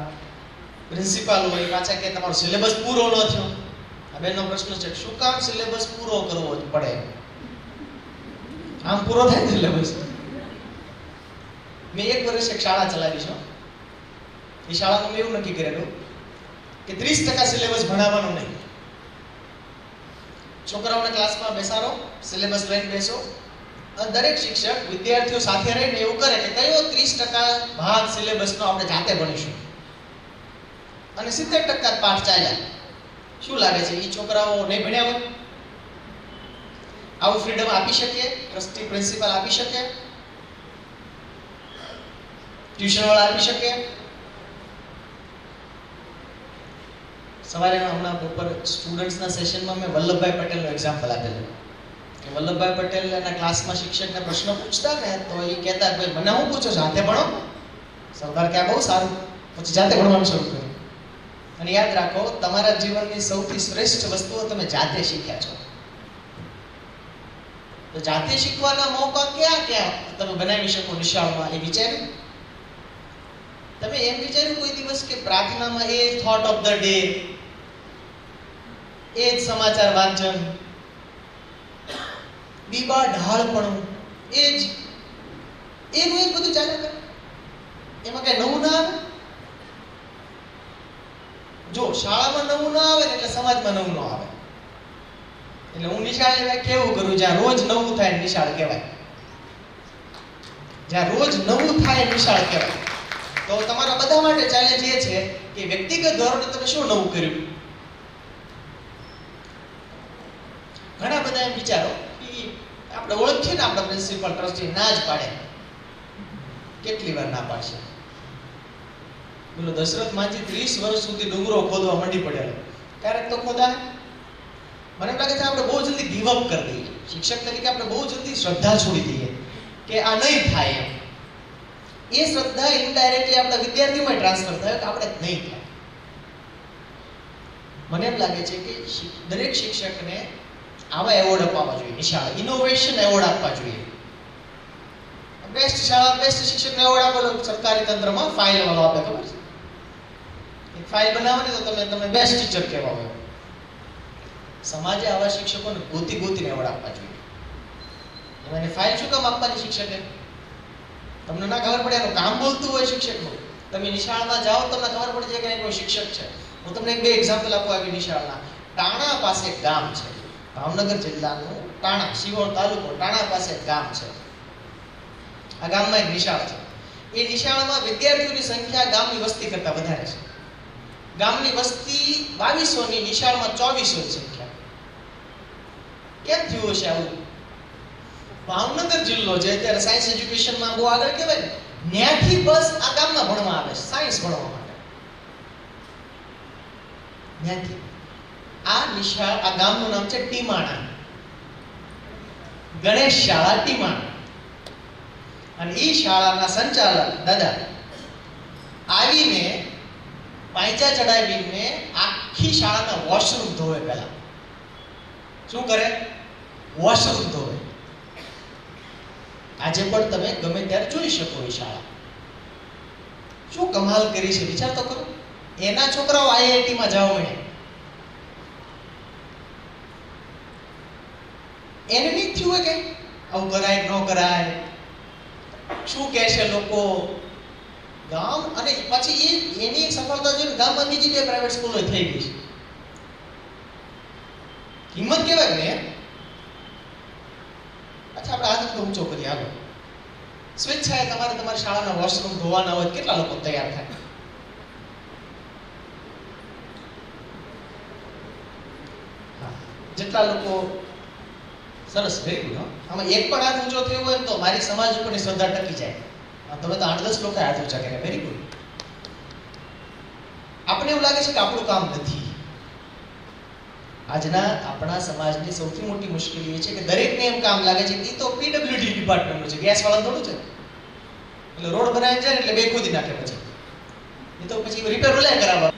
Speaker 1: પ્રિન્સિપાલ હોય, પાછા કે તમારો સિલેબસ પૂરો ન થયો. આ બેનો પ્રશ્ન છે, શું કામ સિલેબસ પૂરો કરવો જ પડે? આમ પૂરો થાય સિલેબસ. મેં એક વર્ષ એક શાળા ચલાવી છે. એ શાળામાં મેં એવું નક્કી કરેલું કે 30% સિલેબસ ભણાવવાનું નહીં. છોકરાઓને ક્લાસમાં બેસાડો, સિલેબસ લઈને બેસો. દરેક શિક્ષક વિદ્યાર્થીઓ સાથે રહીને એવું કરે કે કયો 30% ભાગ સિલેબસનો આપણે જાતે ભણીશું અને 70% પાઠ ચાલ્યા. શું લાગે છે, એ છોકરાઓ નહીં ભણ્યા હોય? આવું ફ્રીડમ આપી શકે? ટ્રસ્ટી પ્રિન્સિપલ આપી શકે? ટ્યુશન વાળા આપી શકે? સવારે હમણાં ઉપર સ્ટુડન્ટ્સના સેશનમાં મેં વલ્લભભાઈ પટેલનું એક્ઝામ્પલ આપેલું કે વલ્લભભાઈ પટેલ એના ક્લાસમાં શિક્ષકને પ્રશ્ન પૂછતા ને તો એ કહેતા, ભાઈ મને હું પૂછો, જાતે ભણો. સરદાર કે આ બહુ સારું. પછી જાતે ભણવાનું શરૂ કર્યું. અને યાદ રાખો, તમારા જીવનની સૌથી શ્રેષ્ઠ વસ્તુઓ તમે જાતે શીખ્યા છો. તો જાતે શીખવાના મોકા ક્યાં ક્યાં તમે બનાવી શકો નિશાળમાં? એ વિચાર્યું? તમે એમ વિચાર્યું કોઈ દિવસ કે પ્રાર્થનામાં એ થોટ ઓફ ધ ડે, એ જ સમાચાર વાંચન, બીબા ઢાળપણું, એ જ બધું ચાલે કરે? એમાં કઈ નવું ના આવે? જો શાળામાં નવું ના આવે ને એટલે સમાજમાં નવું ન આવે. એટલે હું નિશાળની વ્યાખ્યા કેવું કરું, જ્યાં રોજ નવું થાય નિશાળ કહેવાય. જ્યાં રોજ નવું થાય નિશાળ કહેવાય. તો તમારા બધા માટે ચેલેન્જ એ છે કે વ્યક્તિગત ધોરણે તમે શું નવું કર્યું? ઘણા બધા એમ વિચારો કે આપણે ઓળખીએ ને આપણા પ્રિન્સિપલ ટ્રસ્ટી ના જ પાડે. કેટલી વાર ના પાડશે? બોલો, દશરથ માંજી 30 વર્ષ સુધી ડુંગરો ખોદવા મંડી પડેલો. ક્યારેક તો ખોદાય. મને એમ લાગે છે આપણે બહુ જલ્દી ગીવ અપ કરી દઈએ. શિક્ષક તરીકે આપણે બહુ જલ્દી શ્રદ્ધા છોડી દઈએ કે આ નહીં થાય એમ. એ શ્રદ્ધા ઇનડાયરેક્ટલી આપણા વિદ્યાર્થીઓમાં ટ્રાન્સફર થાય કે આપણે નહીં થાય. મને એમ લાગે છે કે દરેક શિક્ષકને આવા એવોર્ડ અપાવવા જોઈએ. નિશાળ ઇનોવેશન એવોર્ડ આપવા જોઈએ. બેસ્ટ શાળા, બેસ્ટ શિક્ષકને એવોર્ડ આપેલો સરકારી તંત્રમાં ફાઇલ વાળો આપે, ખબર છે? એક ફાઇલ બનાવે ને તો તમે બેસ્ટ ટીચર કહેવા હોય. સમાજે આવા શિક્ષકોને ગોતીને એવોર્ડ આપવા જોઈએ. એમાં ફાઇલ શું કામ આપવાની શિક્ષકે? તમને ના ખબર પડે એનું કામ બોલતું હોય શિક્ષકનું. તમે નિશાળમાં જાઓ તમને ખબર પડે છે કે કોઈ શિક્ષક છે. હું તમને એક બે એક્ઝામ્પલ આપવા આવી નિશાળના. ટાણા પાસે એક ગામ છે, ભાવનગર જિલ્લાનું ટાણા, શિહોર તાલુકો, ટાણા પાસે એક ગામ છે. આ ગામમાં એક નિશાળ છે. એ નિશાળમાં વિદ્યાર્થીઓની સંખ્યા ગામની વસ્તી કરતા વધારે છે. ગામની વસ્તી 2200 ની, નિશાળમાં 2400 ની સંખ્યા. કેમ થયું હશે આવું? ભાવનગર જિલ્લો છે ત્યારે સાયન્સ એજ્યુકેશનમાં બહુ આગળ કહેવાય ને, ત્યાંથી બસ આ ગામમાં ભણવા આવે છે સાયન્સ ભણવા માટે. ત્યાંથી આ ગામનું નામ છે ટીમાણા, ગણેશ શાળા ટીમાણા. અને એ શાળાના સંચાલક દાદા આવીને પાંચા ચડાવીને આખી શાળાના વોશરૂમ ધોવે. પહેલા શું કરે? વોશરૂમ ધોવે. આજે પણ તમે ગમે ત્યારે જોઈ શકો એ શાળા. શું કમાલ કરી છે, વિચાર તો કરો. એના છોકરાઓ IIT માં જવા મળ્યા. એને નહીં થયું કે આવું કરાય ન કરાય, શું કહેશે લોકો, ગામ. અને પછી એની સફળતા જોઈને ગામમાં બીજી 2 પ્રાઇવેટ સ્કૂલો થઈ ગઈ છે. હિંમત કેવાય ને. અચ્છા, આપણે હાથ ઊંચો કરીએ. હાલો, સ્વેચ્છાએ તમારે તમારી શાળાના વોશરૂમ ધોવાના હોય, કેટલા લોકો તૈયાર થાય? જેટલા લોકો. સરસ, વેરી ગુડ. આમાં એક પણ હાથ ઊંચો થયો હોય તો મારી સમાજ ઉપરની શ્રદ્ધા ટકી જાય. તમે તો 8-10 લોકો હાથ ઊંચા કર્યા. Very good. આપણે એવું લાગે છે કે આપણું કામ નથી. આજના આપણા સમાજની સૌથી મોટી મુશ્કેલી એ છે કે દરેકને એમ કામ લાગે છે કે એ તો PWD ડિપાર્ટમેન્ટનું છે, ગેસ વાળા થોડું છે. એટલે રોડ બનાવી જાય એટલે બે ખોદી નાખે, પછી એ તો પછી રિપેર ઓલા કરાવવા.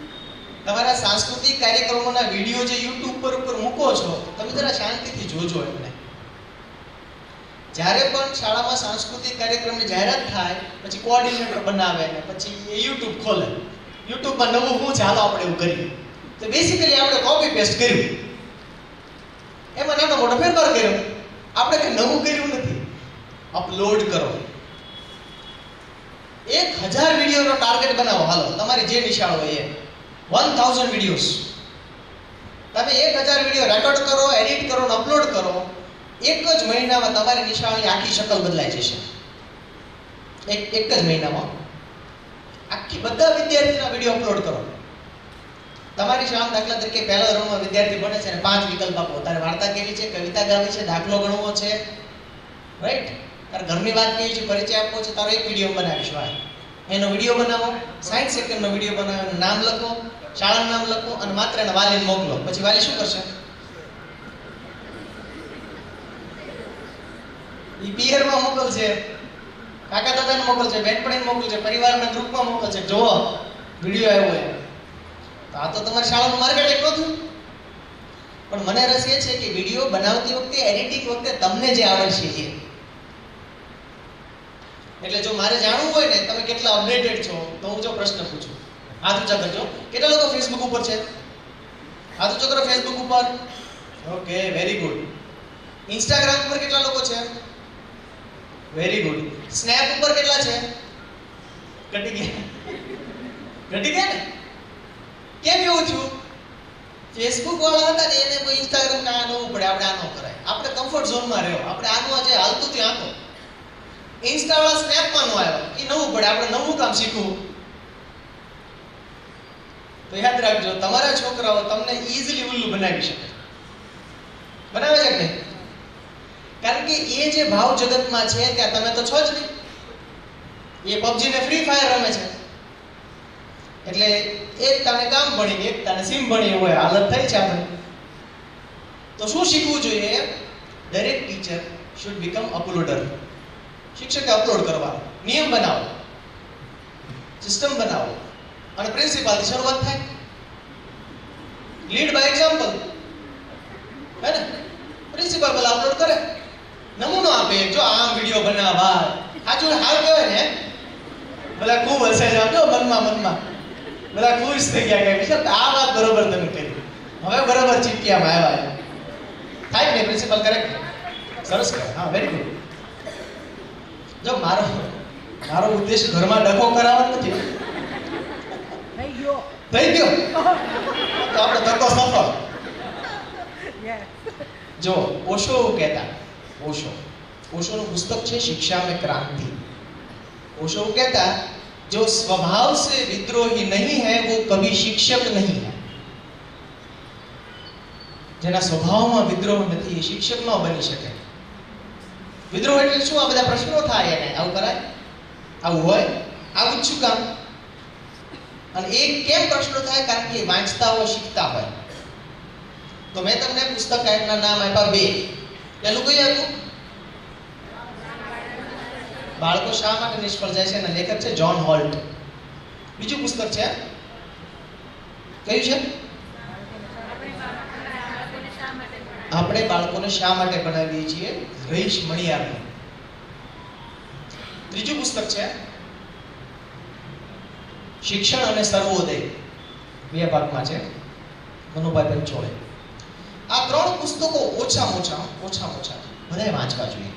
Speaker 1: તમારા સાંસ્કૃતિક કાર્યક્રમોના વિડીયો જે YouTube પર મૂકો છો, તમે જરા શાંતિથી જોજો એમને. જ્યારે પણ શાળામાં સાંસ્કૃતિક કાર્યક્રમની જાહેરાત થાય પછી કોઓર્ડિનેટર બનાવે ને પછી એ YouTube ખોલે. YouTubeમાં નવું શું છે, હાલો આપણે એવું કરીએ. તો બેસિકલી આપણે કોપી પેસ્ટ કર્યું, એમાં નાનો મોટો ફેરફાર કર્યો. આપણે કંઈ નવું કર્યું નથી. અપલોડ કરો. 1000 વિડીયોનો ટાર્ગેટ બનાવો. હાલો, તમારી જે નિશાળ હોય એ 1000 વિડીયોઝ. તમે 1000 વિડીયો રેકોર્ડ કરો, એડિટ કરો અને અપલોડ કરો. એક જ મહિનામાં તમારી નિશાળની આખી શકલ બદલાઈ જશે. એક જ મહિનામાં આખી બધા વિદ્યાર્થીના વિડીયો અપલોડ કરો. તમારી શાળા દાખલા તરીકે પહેલા ધોરણમાં વિદ્યાર્થી ભણે છે અને 5 વિકલ્પ આપો. તારે વાર્તા કેવી છે, કવિતા ગાવી છે, દાખલો ગણવો છે, રાઈટ? તારે ઘરની વાત કેવી છે, પરિચય આપવો છે, તારો એક વિડીયો બનાવીશું. એનો વિડીયો બનાવો, 60 સેકન્ડનો વિડીયો બનાવો, એનું નામ લખો, શાળાનું નામ લખો અને માત્ર એને વાલીને મોકલો. પછી વાલી શું કરશે? ઈ પિયરમાં મોકલશે, કાકા દાદાને મોકલશે, બેનપણીને મોકલશે, પરિવારના ગ્રુપમાં મોકલશે. જોવો વિડીયો આવ્યો એમ. તો આ તો તમારી શાળાનું માર્કેટિંગ નહોતું. પણ મને રસ એ છે કે વિડીયો બનાવતી વખતે, એડિટિંગ વખતે તમને જે આવડશે એ. એટલે જો મારે જાણવું હોય ને તમે કેટલા અપડેટેડ છો, તો હું જો પ્રશ્ન પૂછું, હાથ ઊંચા કરજો. કેટલા લોકો ફેસબુક ઉપર છે? હાથ ઊંચો કરો. ફેસબુક ઉપર, ઓકે, વેરી ગુડ. ઇન્સ્ટાગ્રામ ઉપર કેટલા લોકો છે? Very good. સ્નેપ ઉપર કેટલા છે? ઘટી ગયા ને? કેમ એવું થયું? ફેસબુક વાળા હતા ને એને કોઈ ઇન્સ્ટાગ્રામ કાં નવું પડે, આપણે આ ન કરાય. આપણે કમ્ફર્ટ ઝોનમાં રહ્યો, આપણે આનું આજે હાલતું ત્યાં આનો. ઇન્સ્ટા વાળા સ્નેપમાં નો આવ્યો, એ નવું પડે, આપણે નવું કામ શીખવું. તો યાદ રાખજો, તમારા છોકરાઓ તમને ઈઝીલી ઉલ્લુ બનાવી શકે. બનાવે છે કે નહીં? કારણ કે એ જે ભાવ જગતમાં છે ત્યાં તમે તો છો જ નહીં. એ PUBG ને ફ્રી ફાયર રમે છે. એટલે એક તાને કામ ભણી, એક તાને સીમ ભણી હોય હાલત થઈ છે આપણે. તો શું શીખવું જોઈએ? દરેક ટીચર શુડ બીકમ અપલોડર. શિક્ષકે અપલોડ કરવા નિયમ બનાવો, સિસ્ટમ બનાવો અને પ્રિન્સિપાલથી શરૂઆત થાય. લીડ બાય એક્ઝામ્પલ, હે ને? પ્રિન્સિપાલ પેલા અપલોડ કરે, નમૂનો આપે. જો આમ વિડિયો બનાવવા સાચું હાલ કહેવાય ને, બધા ખૂબ હસે છે. જો મનમાં બધા ખુશ થઈ ગયા કે વિશાલ આ વાત બરોબર તમે કરી, હવે બરોબર ચીટિયામાં આવ્યા. થાય ને પ્રિન્સિપાલ કરેક્ટ? સરસ કરે. હા, વેરી ગુડ. જો મારો ઉદ્દેશ ઘરમાં ડખો કરાવવાનો નથી. થઈ ગયો તો આપણો ધક્કો સફળ. જો ઓશો એવું કહેતા, ઓશોનું પુસ્તક છે शिक्षा में क्रांति. ओशो कहता जो स्वभाव से विद्रोही नहीं है वो कभी शिक्षक नहीं है. જેના સ્વભાવમાં વિદ્રોહ નથી એ શિક્ષક ન બની શકે. વિદ્રોહ એટલે શું? આ બધા પ્રશ્નો થાય એને, આવું કરાય, આવું હોય, આવું જ શું કામ? અને એ કેમ પ્રશ્નો થાય? કારણ કે વાંચતા હોય, શીખતા હોય. તો મેં તમને પુસ્તકના નામ આપ્યા બે. પેલું કયું હતું? બાળકો શા માટે નિષ્ફળ જાય છે, એના લેખક છે જ્હોન હોલ્ટ. બીજું પુસ્તક છે કયું છે? આપણે બાળકોને શા માટે ભણાવીએ છીએ, રહીશ મણિયારનું. ત્રીજું પુસ્તક છે શિક્ષણ અને સર્વોદય, બે ભાગમાં છે, મનુભાઈ પંચોળે. આ ત્રણ પુસ્તકો ઓછામાં ઓછા બધાએ વાંચવા જોઈએ.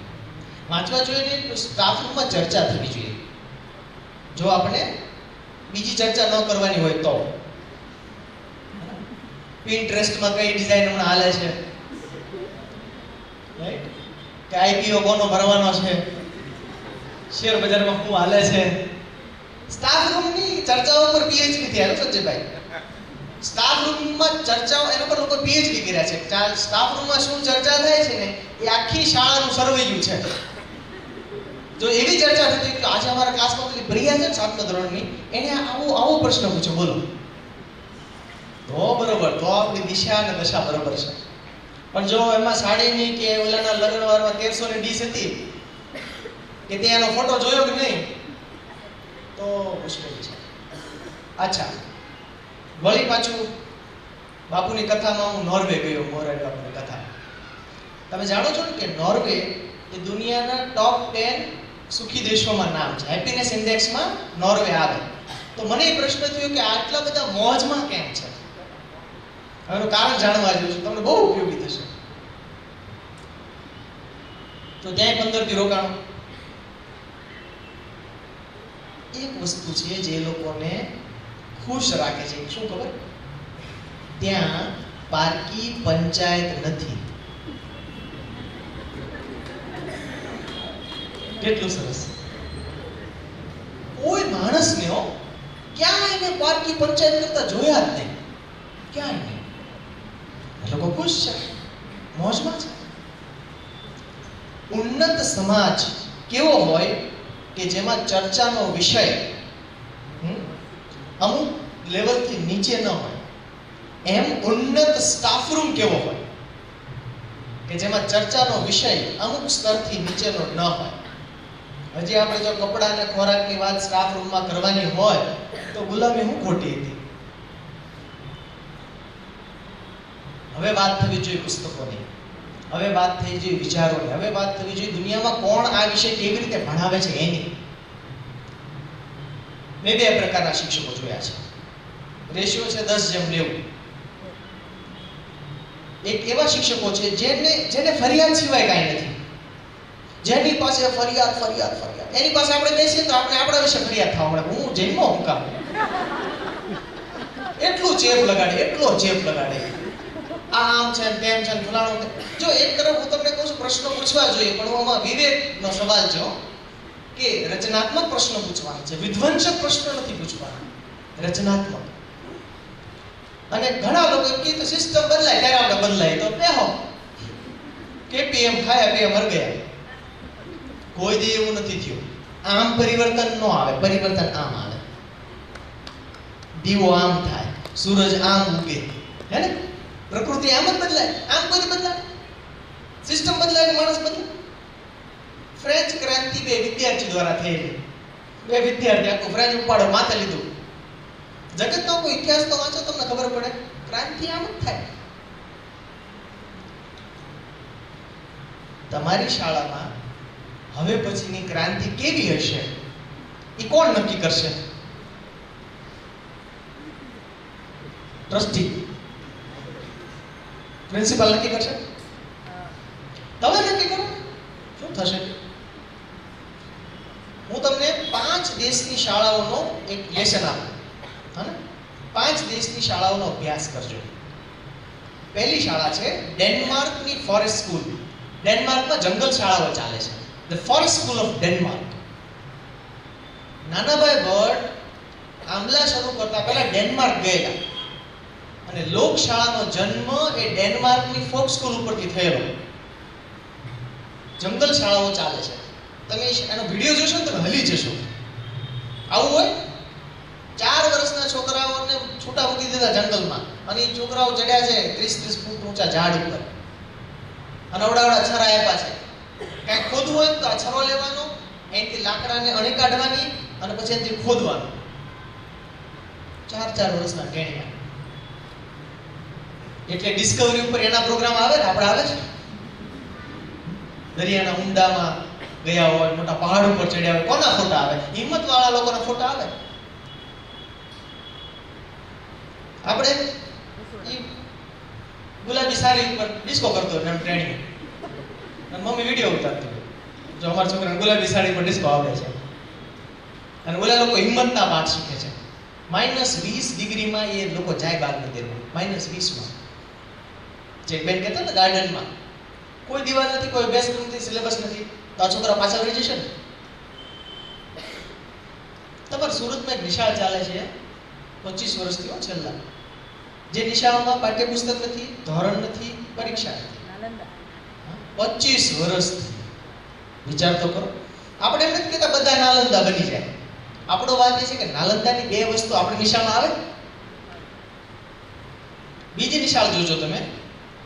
Speaker 1: વાંચવા જોઈએ, સ્ટાફ રૂમમાં ચર્ચા થવી જોઈએ. જો આપણે બીજી ચર્ચા ન કરવાની હોય તો પિન્ટરેસ્ટમાં કઈ ડિઝાઇન હમણાં હાલે છે, રાઈટ, કે આઈપીઓ કોનો ભરવાનો છે, શેર બજારમાં શું હાલે છે. સ્ટાફ રૂમની ચર્ચાઓ પર પીએચડી થયા સંજયભાઈ. સ્ટાફ રૂમમાં ચર્ચાઓ એના પર લોકો પીએચડી કર્યા છે. સ્ટાફ રૂમમાં શું ચર્ચા થાય છે ને એ આખી શાળાનું સર્વૈયું છે. જો એવી ચર્ચા થતી કે આજે અમારા ક્લાસમાં પેલી પ્રિયા છે 7મા ધોરણની, એને આવો પ્રશ્ન પૂછ્યો, બોલો તો બરોબર, તો આપણી દિશા અને દશા બરોબર છે. પણ જો એમાં સાડીની કે ઓલાના લગ્નવારમાં 1300 ની ડીશ હતી કે તે એનો ફોટો જોયો કે નહીં, તો મુશ્કેલી છે. અચ્છા, વળી પાછું બાપુની કથામાં હું નોર્વે ગયો, મોરારી બાપુની કથા. તમે જાણો છો ને કે નોર્વે એ દુનિયાના ટોપ 10 સુખી દેશોમાં નામ છે. હેપીનેસ ઇન્ડેક્સમાં નોર્વે આવે. તો મને એ પ્રશ્ન થયો કે આટલા બધા મોજમાં કેમ છે? એનું કારણ જાણવા જેવું છે, તમને બહુ ઉપયોગી થશે. તો ત્યાં 15 દી રોકાણો. એક વસ્તુ છે જે લોકોને ખુશ રાખે છે, શું ખબર? ત્યાં પારકી પંચાયત નથી. કેટલું સરસ! કોઈ માણસને ક્યાં એને પારકી પંચાયત કરતા જોયા જ નહીં, ક્યાંય નહીં. લોકો ખુશ છે, મોજમાં છે. ઉન્નત સમાજ કેવો હોય કે જેમાં ચર્ચાનો વિષય અમુક લેવલથી નીચે ન હોય. એમ ઉન્નત સ્ટાફ રૂમ કેવો હોય કે જેમાં ચર્ચાનો વિષય અમુક સ્તરથી નીચેનો ન હોય. હજી આપણે જો કપડા અને ખોરાકની વાત સ્ટાફ રૂમમાં કરવાની હોય તો ગુલામી હું ખોટી હતી. હવે વાત થવી જોઈએ પુસ્તકોની, હવે વાત થઈ જોઈએ વિચારોની, હવે વાત થવી જોઈએ દુનિયામાં કોણ આ વિષય કેવી રીતે ભણાવે છે એની. મેં બે પ્રકારના શિક્ષકો જોયા છે. રેશિયો છે 10:9. એક એવા શિક્ષકો છે જેને ફરિયાદ સિવાય કાંઈ નથી. જેની પાસે ફરિયાદ, એની પાસે આપણે બેસીએ તો આપણે આપણા વિશે ફરિયાદ થવા મળે, હું જન્મો હું કામ, એટલો ચેપ લગાડે, આમ છે તેમ છે ફલાણું. જો એક તરફ હું તમને કહું છું પ્રશ્નો પૂછવા જોઈએ, પણ આમાં વિવેકનો સવાલ છે કે રચનાત્મક પ્રશ્નો પૂછવાના છે, વિધ્વંસક પ્રશ્નો નથી પૂછવાના, રચનાત્મક. અને ઘણા લોકો એમ કહે તો સિસ્ટમ બદલાય ત્યારે આપણે બદલાય, તો બેહો કે પીએમ ખાયા પીએમ મર ગયા. કોઈ દી એવું નથી થયું. આમ પરિવર્તન ન આવે, પરિવર્તન આમ આવે. દીવો આમ થાય, સૂરજ આમ ઉગે, હે ને? પ્રકૃતિ આમ જ બદલાય, આમ કોઈ બદલાય. સિસ્ટમ બદલાય, માણસ બદલાય. ફ્રેન્ચ ક્રાંતિ બે વિદ્યાર્થી દ્વારા થયેલી. બે વિદ્યાર્થી આખું ફ્રેન્ચ ઉપાડો માથે લીધું. જગતનો કોઈ ઇતિહાસ તો વાંચો, તમને ખબર પડે ક્રાંતિ આમ જ થાય. તમારી શાળામાં હવે પછીની ક્રાંતિ કેવી હશે એ કોણ નક્કી કરશે? ટ્રસ્ટી, પ્રિન્સિપાલ નક્કી કરશે? તમે નક્કી કરો શું થશે? હું તમને 5 દેશની શાળાઓનો એક લેસન આપું, હા, 5 દેશની શાળાઓનો અભ્યાસ કરજો. પહેલી શાળા છે ડેનમાર્કની ફોરેસ્ટ સ્કૂલ. ડેનમાર્કમાં જંગલ શાળાઓ ચાલે છે, the forest school of Denmark. નાનાભાઈ ભટ્ટ આંબલા શરૂ કરતા પહેલા ડેનમાર્ક ગયેલા અને લોકશાળાનો જન્મ એ ડેનમાર્કની ફોક સ્કૂલ ઉપરથી થયેલો. જંગલ શાળાઓ ચાલે છે. તમે એનો વિડીયો જોશો ને તમે હલી જશો. આવું હોય 4 વર્ષના છોકરાઓને છૂટા મૂકી દીધા જંગલમાં, અને એ છોકરાઓ ચડ્યા છે 30-30 ફૂટ ઊંચા ઝાડ ઉપર, અને અવડા છરા આપ્યા છે. કાંઈક ખોદવું હોય તો આ છરો લેવાનો, અહીંથી લાકડાને અણી કાઢવાની, અને પછી એનાથી ખોદવાનું. 4 વર્ષના ટેણિયા. એટલે ડિસ્કવરી ઉપર એના પ્રોગ્રામ આવે ને, આપણે આવે છે. દરિયાના ઊંડામાં ગયા હોય, મોટા પહાડ ઉપર ચડ્યા હોય, કોના ફોટા આવે? હિંમત વાળા લોકોના ફોટા આવે. આપણે ઈ ગુલાબી સાડી ઉપર ડિસ્કો કરતો હોય એમ ટ્રેનિંગ, અને મમ્મી વિડીયો ઉતારતી હોય, જો અમારા છોકરાને ગુલાબી સાડી પર ડિસ્કો આવડે છે. અને ઓલા લોકો હિંમતના પાઠ શીખે છે. -20 ડિગ્રીમાં એ લોકો જાય બાગ મંદિરમાં, -20માં. જે બેન કહેતા ને ગાર્ડનમાં કોઈ દિવાલ નથી, કોઈ અભ્યાસક્રમ નથી, સિલેબસ નથી, તો આ છોકરા પાછળ રહી જશે ને. તમારે સુરતમાં એક નિશાળ ચાલે છે 25 વર્ષથી છેલ્લા, જે નિશાળમાં પાઠ્યપુસ્તક નથી, ધોરણ નથી, પરીક્ષા નથી. 25 વર્ષથી. વિચાર તો કરો. આપણે એમ નથી કહેતા બધા નાલંદા બની જાય. આપણો વાત એ છે કે નાલંદાની 2 વસ્તુ આપણી નિશાળમાં આવે. બીજી નિશાળ જોજો તમે.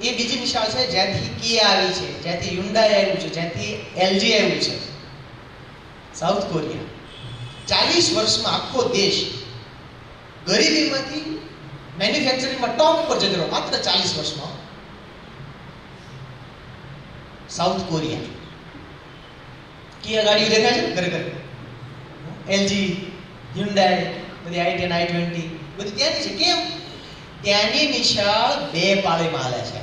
Speaker 1: એ બીજી નિશાળ છે જ્યાંથી કિયા આવી છે, જ્યાંથી હ્યુન્ડાઈ આવ્યું છે, જ્યાંથી એલજી આવ્યું છે. South Korea. 40 વર્ષમાં આખો દેશ ગરીબીમાંથી મેન્યુફેક્ચરિંગમાં ટોપ પર જતો રહ્યો, માત્ર 40 વર્ષમાં. South Korea. કિયા ગાડીઓ દેખાય છે ઘરે ઘરે. એલજી, હ્યુન્ડાઈ, બધી i10, i20 બધી ત્યાંની છે. કેમ? ત્યાંની નિશાળ 2 પાળીમાં હાલે છે.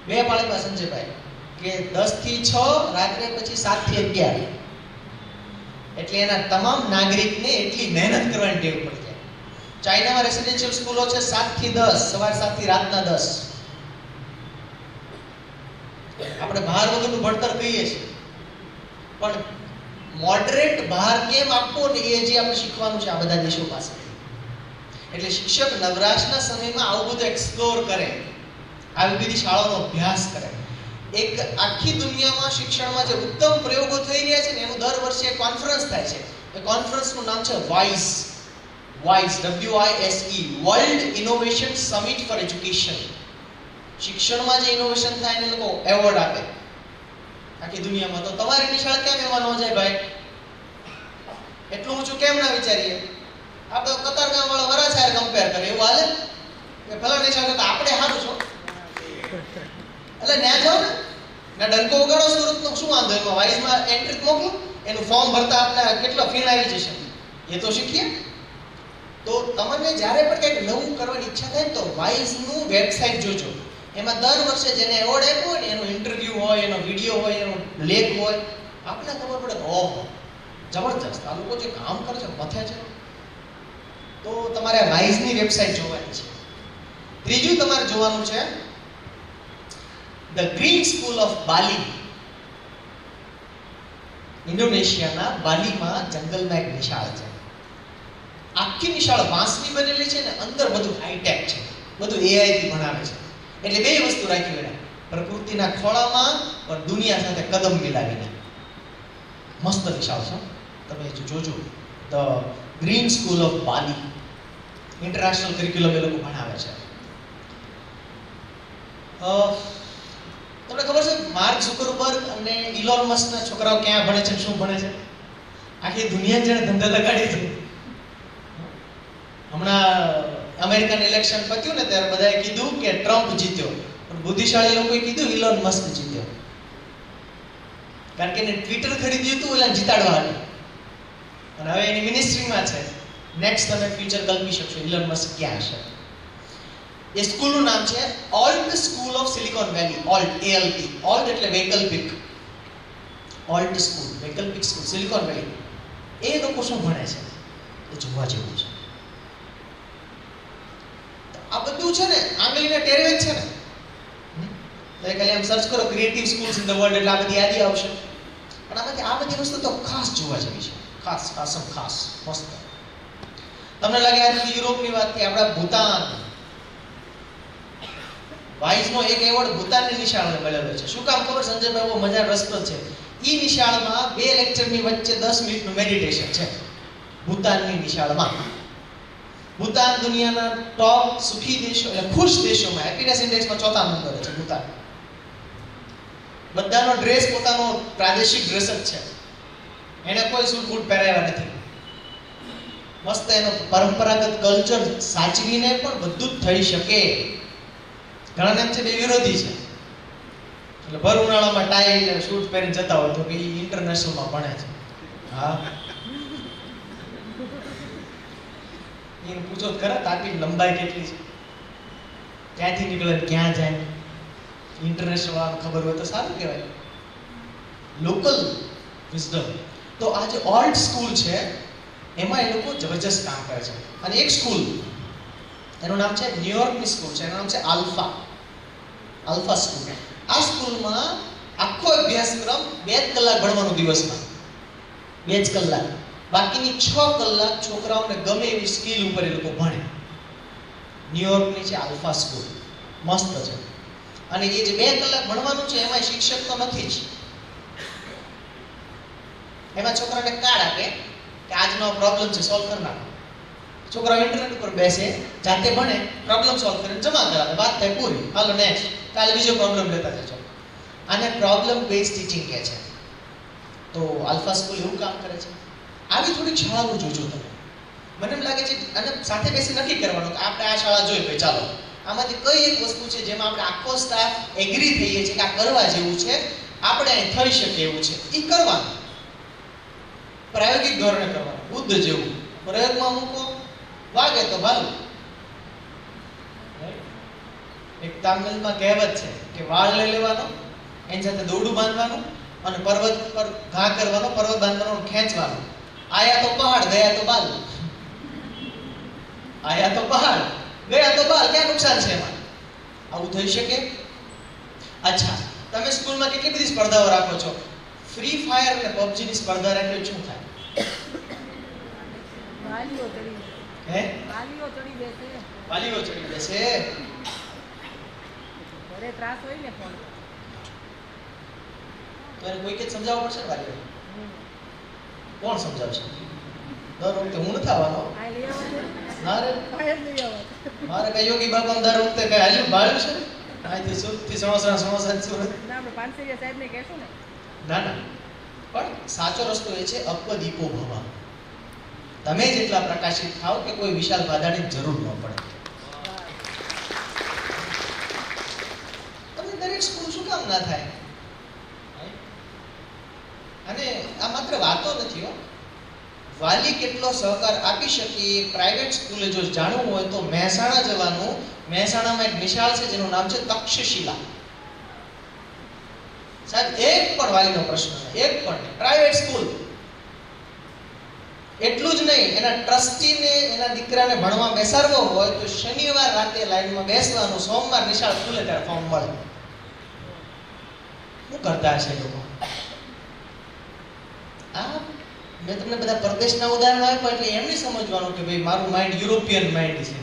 Speaker 1: 2 પાળીમાં સંજયભાઈ, કે 10 થી 6, રાત્રે પછી 7 થી 11. એટલે એના તમામ નાગરિકને એટલી મહેનત કરવાની ટેવ પડી જાય. ચાઇનામાં રેસિડેન્શિયલ સ્કૂલો છે 7 થી 10, સવાર 7 થી રાતના 10. આપણે બહાર વગરનું ભણતર કહીએ છીએ, પણ મોડરેટ બહાર કેમ આપવો ને એ જે આપણે શીખવાનું છે આ બધા દેશો પાસે. એટલે શિક્ષક નવરાશના સમયમાં આવું બધું એક્સપ્લોર કરે, આવી બધી શાળાઓનો અભ્યાસ કરે. એક આખી દુનિયામાં શિક્ષણમાં જે ઉત્તમ પ્રયોગો થઈ રહ્યા છે ને એનું દર વર્ષે એક કોન્ફરન્સ થાય છે. એ કોન્ફરન્સનું નામ છે WISE, WISE, world innovation summit for education. શિક્ષણમાં જે ઇનોવેશન થાય એને લોકો એવોર્ડ આપે આખી દુનિયામાં. તો તમારી નિશાળ કેમ એમાં ન જાય ભાઈ? એટલું ઊંચું કેમ ના વિચારીએ? આપણે કતારગામ વાળા વરાછા કમ્પેર કરે એવું હાલે કે ફલાણા નિશાળ કરતા આપણે સારું છો, એટલે ન્યા જાઓ ને, ના ડંકો વગાડો સુરતનો, શું વાંધો એમાં? વાઇઝમાં એન્ટ્રી મોકલો, એનું ફોર્મ ભરતા આપણે કેટલો ફીન આવી જશે એ તો શીખીએ. તો તમને જ્યારે પણ કંઈક નવું કરવાની ઈચ્છા થાય ને તો વાઇઝનું વેબસાઇટ જોજો. એમાં દર વર્ષે જેને એવોર્ડ આપ્યો હોય ને એનો ઇન્ટરવ્યૂ હોય, એનો વિડીયો હોય, એનો લેખ હોય, આપણે ખબર પડે ઓહો જબરજસ્ત આ લોકો જે કામ કરે છે મથે છે. તો તમારે વાઇઝની વેબસાઇટ જોવાની છે. ત્રીજું તમારે જોવાનું છે ધ ગ્રીન સ્કૂલ ઓફ બાલી. ઇન્ડોનેશિયાના બાલીમાં જંગલમાં એક નિશાળ છે. આખી નિશાળ વાંસની બનેલી છે ને અંદર બધું હાઈટેક છે, બધું AI થી ભણાવે છે. એટલે 2 વસ્તુ રાખી બેટા, પ્રકૃતિના ખોળામાં પણ દુનિયા સાથે કદમ મિલાવીને. મસ્ત નિશાળ છે, તમે જોજો. The green school of Bali. International curriculum એ લોકો ભણાવે છે. તમને ખબર છે માર્ક ઝુકરબર્ગ અને ઇલોન મસ્કના છોકરાઓ ક્યાં ભણે છે, શું ભણે છે? આખી દુનિયા જેણે ધંધા લગાડી છે. હમણાં અમેરિકન ઇલેક્શન પત્યું ને ત્યારે બધાએ કીધું કે ટ્રમ્પ જીત્યો, પણ બુદ્ધિશાળી લોકોએ કીધું ઇલોન મસ્ક જીત્યો. કારણ કે એને ટ્વિટર ખરીદ્યું હતું ઓલા જીતાડવા હતું, અને હવે એની મિનિસ્ટ્રીમાં છે. નેક્સ્ટ તમે ફ્યુચર કલ્પી શકશો ઇલોન મસ્ક ક્યાં હશે. એ સ્કૂલનું નામ છે Alt school of silicon valley. Alt, ALT, Alt એટલે વૈકલ્પિક. ઓલ્ટ સ્કૂલ, વૈકલ્પિક સ્કૂલ, સિલિકોન વેલી. એ લોકો શું ભણે છે એ જોવા જેવું છે. આ બધું છે ને આંગળીના ટેરવે જ છે ને. એટલે ખાલી આમ સર્ચ કરો creative schools in the world એટલે આ બધી યાદી આવશે. પણ આમાંથી આ બધી વસ્તુ તો ખાસ જોવા જેવી છે. ખાસ મસ્ત. તમને લાગે આ યુરોપની વાત થી આપણા ભૂતાન, વાઇઝનો એક એવોર્ડ ભૂતાનની નિશાળને મળેલો છે. શું કામ ખબર સંજયભાઈ? બહુ મજા રસપ્રદ છે. ઈ નિશાળમાં 2 લેક્ચરની વચ્ચે 10 મિનિટનું મેડિટેશન છે. ભૂતાનની નિશાળમાં. ભૂતાન દુનિયાના ટોપ સુખી દેશો એટલે ખુશ દેશોમાં હેપીનેસ ઇન્ડેક્સમાં 4થા નંબરે છે ભૂતાન. બધાનો ડ્રેસ પોતાનો પ્રાદેશિક ડ્રેસ જ છે. એને કોઈ સૂટ બૂટ પહેરાવ્યા નથી. મસ્ત એનો પરંપરાગત કલ્ચર સાચવીને પણ બધું જ થઈ શકે. ઘણા એમ છે બે વિરોધી છે, એટલે ભર ઉનાળામાં ટાઈ અને શૂટ પહેરીને જતા હોય તો કે ઇન્ટરનેશનલમાં ભણે છે. હા, એને પૂછો તો ખરા તાપી લંબાઈ કેટલી છે, ક્યાંથી નીકળે ક્યાં જાય. ઇન્ટરનેશનલ વાળાને ખબર હોય તો સારું કહેવાય. Local wisdom. તો આ જે ઓલ્ડ સ્કૂલ છે એમાં એ લોકો જબરજસ્ત કામ કરે છે. અને એક સ્કૂલ એનું નામ છે ન્યુયોર્કની સ્કૂલ છે, એનું નામ છે આલ્ફા સ્કૂલ. આ સ્કૂલમાં આખો અભ્યાસક્રમ 2 કલાક ભણવાનું દિવસમાં, 2 જ કલાક. બાકીની 6 કલાક છોકરાઓને ગમે એવી સ્કિલ ઉપર એ લોકો ભણે. ન્યુયોર્કની છે આલ્ફા સ્કૂલ, મસ્ત છે. અને એ જે 2 કલાક ભણવાનું છે એમાં શિક્ષક તો નથી જ. એમાં છોકરાને કાર્ડ આપે કે આજનો પ્રોબ્લેમ છે સોલ્વ કરી નાખો. છોકરાઓ ઇન્ટરનેટ ઉપર બેસે, જાતે ભણે, પ્રોબ્લેમ સોલ્વ કરીને જમા કરાવે, વાત થાય પૂરી. હાલો નેક્સ્ટ, કાલે બીજો પ્રોબ્લેમ લેતા જજો. આને પ્રોબ્લેમ બેઝ ટીચિંગ કહે છે. તો આલ્ફા સ્કૂલ એવું કામ કરે છે. આવી થોડીક શાળાઓ જોજો તમે. મને એમ લાગે છે અને સાથે બેસી નક્કી કરવાનું કે આપણે આ શાળા જોઈ ભાઈ ચાલો આમાંથી કઈ એક વસ્તુ છે જેમાં આપણે આખો સ્ટાફ એગ્રી થઈએ છીએ કે આ કરવા જેવું છે, આપણે અહીં થઈ શકે એવું છે, એ કરવાનું. પ્રાયોગિક ધોરણે કરવાનું. બુદ્ધ જેવું પ્રયોગમાં મૂકો, વાગે તો ભાલું. એક તામિલમાં કહેવત છે કે વાળ લઈ લેવાનો, એની સાથે દોરડું બાંધવાનું અને પર્વત પર ઘા કરવાનો, પર્વત બાંધવાનો, ખેંચવાનું. આયા તો પહાડ, ગયા તો બાલ. આયા તો પહાડ, ગયા તો બાલ. ક્યાં નુકસાન છે એમાં? આવું થઈ શકે? અચ્છા, તમે સ્કૂલમાં કેટલી બધી સ્પર્ધાઓ રાખો છો. ફ્રી ફાયર અને પબજી ની સ્પર્ધા રાખી શું થાય?
Speaker 2: વાલીઓ ચડી
Speaker 1: હે?
Speaker 2: વાલીઓ ચડી બેસે.
Speaker 1: વાલીઓ ચડી બેસે.
Speaker 2: ઘરે ત્રાસ હોય ને ફોન.
Speaker 1: તો એને કોઈ કે સમજાવવું પડશે ને વાલીઓ. કોણ સમજાવશે? દર વખતે હું નથી આવવાનો.
Speaker 2: આ લઈ આવવાનું.
Speaker 1: ના રે,
Speaker 2: ફાયર લઈ આવવાનું.
Speaker 1: મારે કઈ યોગી બાપા દર વખતે કઈ હાલ્યું ભાળ્યું છે? અહીંથી સુરતથી સમોસા સુરત.
Speaker 2: ના આપણે પાનસેરિયા સાહેબને કહેશું ને.
Speaker 1: ના ના, પણ સાચો રસ્તો એ છે અપદીપો ભવ. તમે જેટલા પ્રકાશિત થાવ કે કોઈ વિશાલ વાદાની જરૂર ન પડે. તમે દરેક સ્કૂલ શું કામ ના થાય? અને આ માત્ર વાતો નથી હો. વાલી કેટલો સહકાર આપી શકે પ્રાઇવેટ સ્કૂલે જો જાણવું હોય તો મહેસાણા જવાનું. મહેસાણામાં એક નિશાળ છે જેનું નામ છે તક્ષશિલા. સાહેબ એક પણ વાલીનો પ્રશ્ન નહીં, એક પણ નહીં. Private school. એટલું જ નહીં, એના ટ્રસ્ટીને એના દીકરાને ભણવા બેસાડવો હોય તો શનિવાર રાતે લાઈનમાં બેસવાનું, સોમવાર નિશાળ ખુલે ત્યારે ફોર્મ મળે. શું કરતા હશે લોકો? આ મેં તમને બધા પરદેશના ઉદાહરણ આપ્યા એટલે એમ નહીં સમજવાનું કે ભાઈ મારું માઇન્ડ યુરોપિયન માઇન્ડ છે.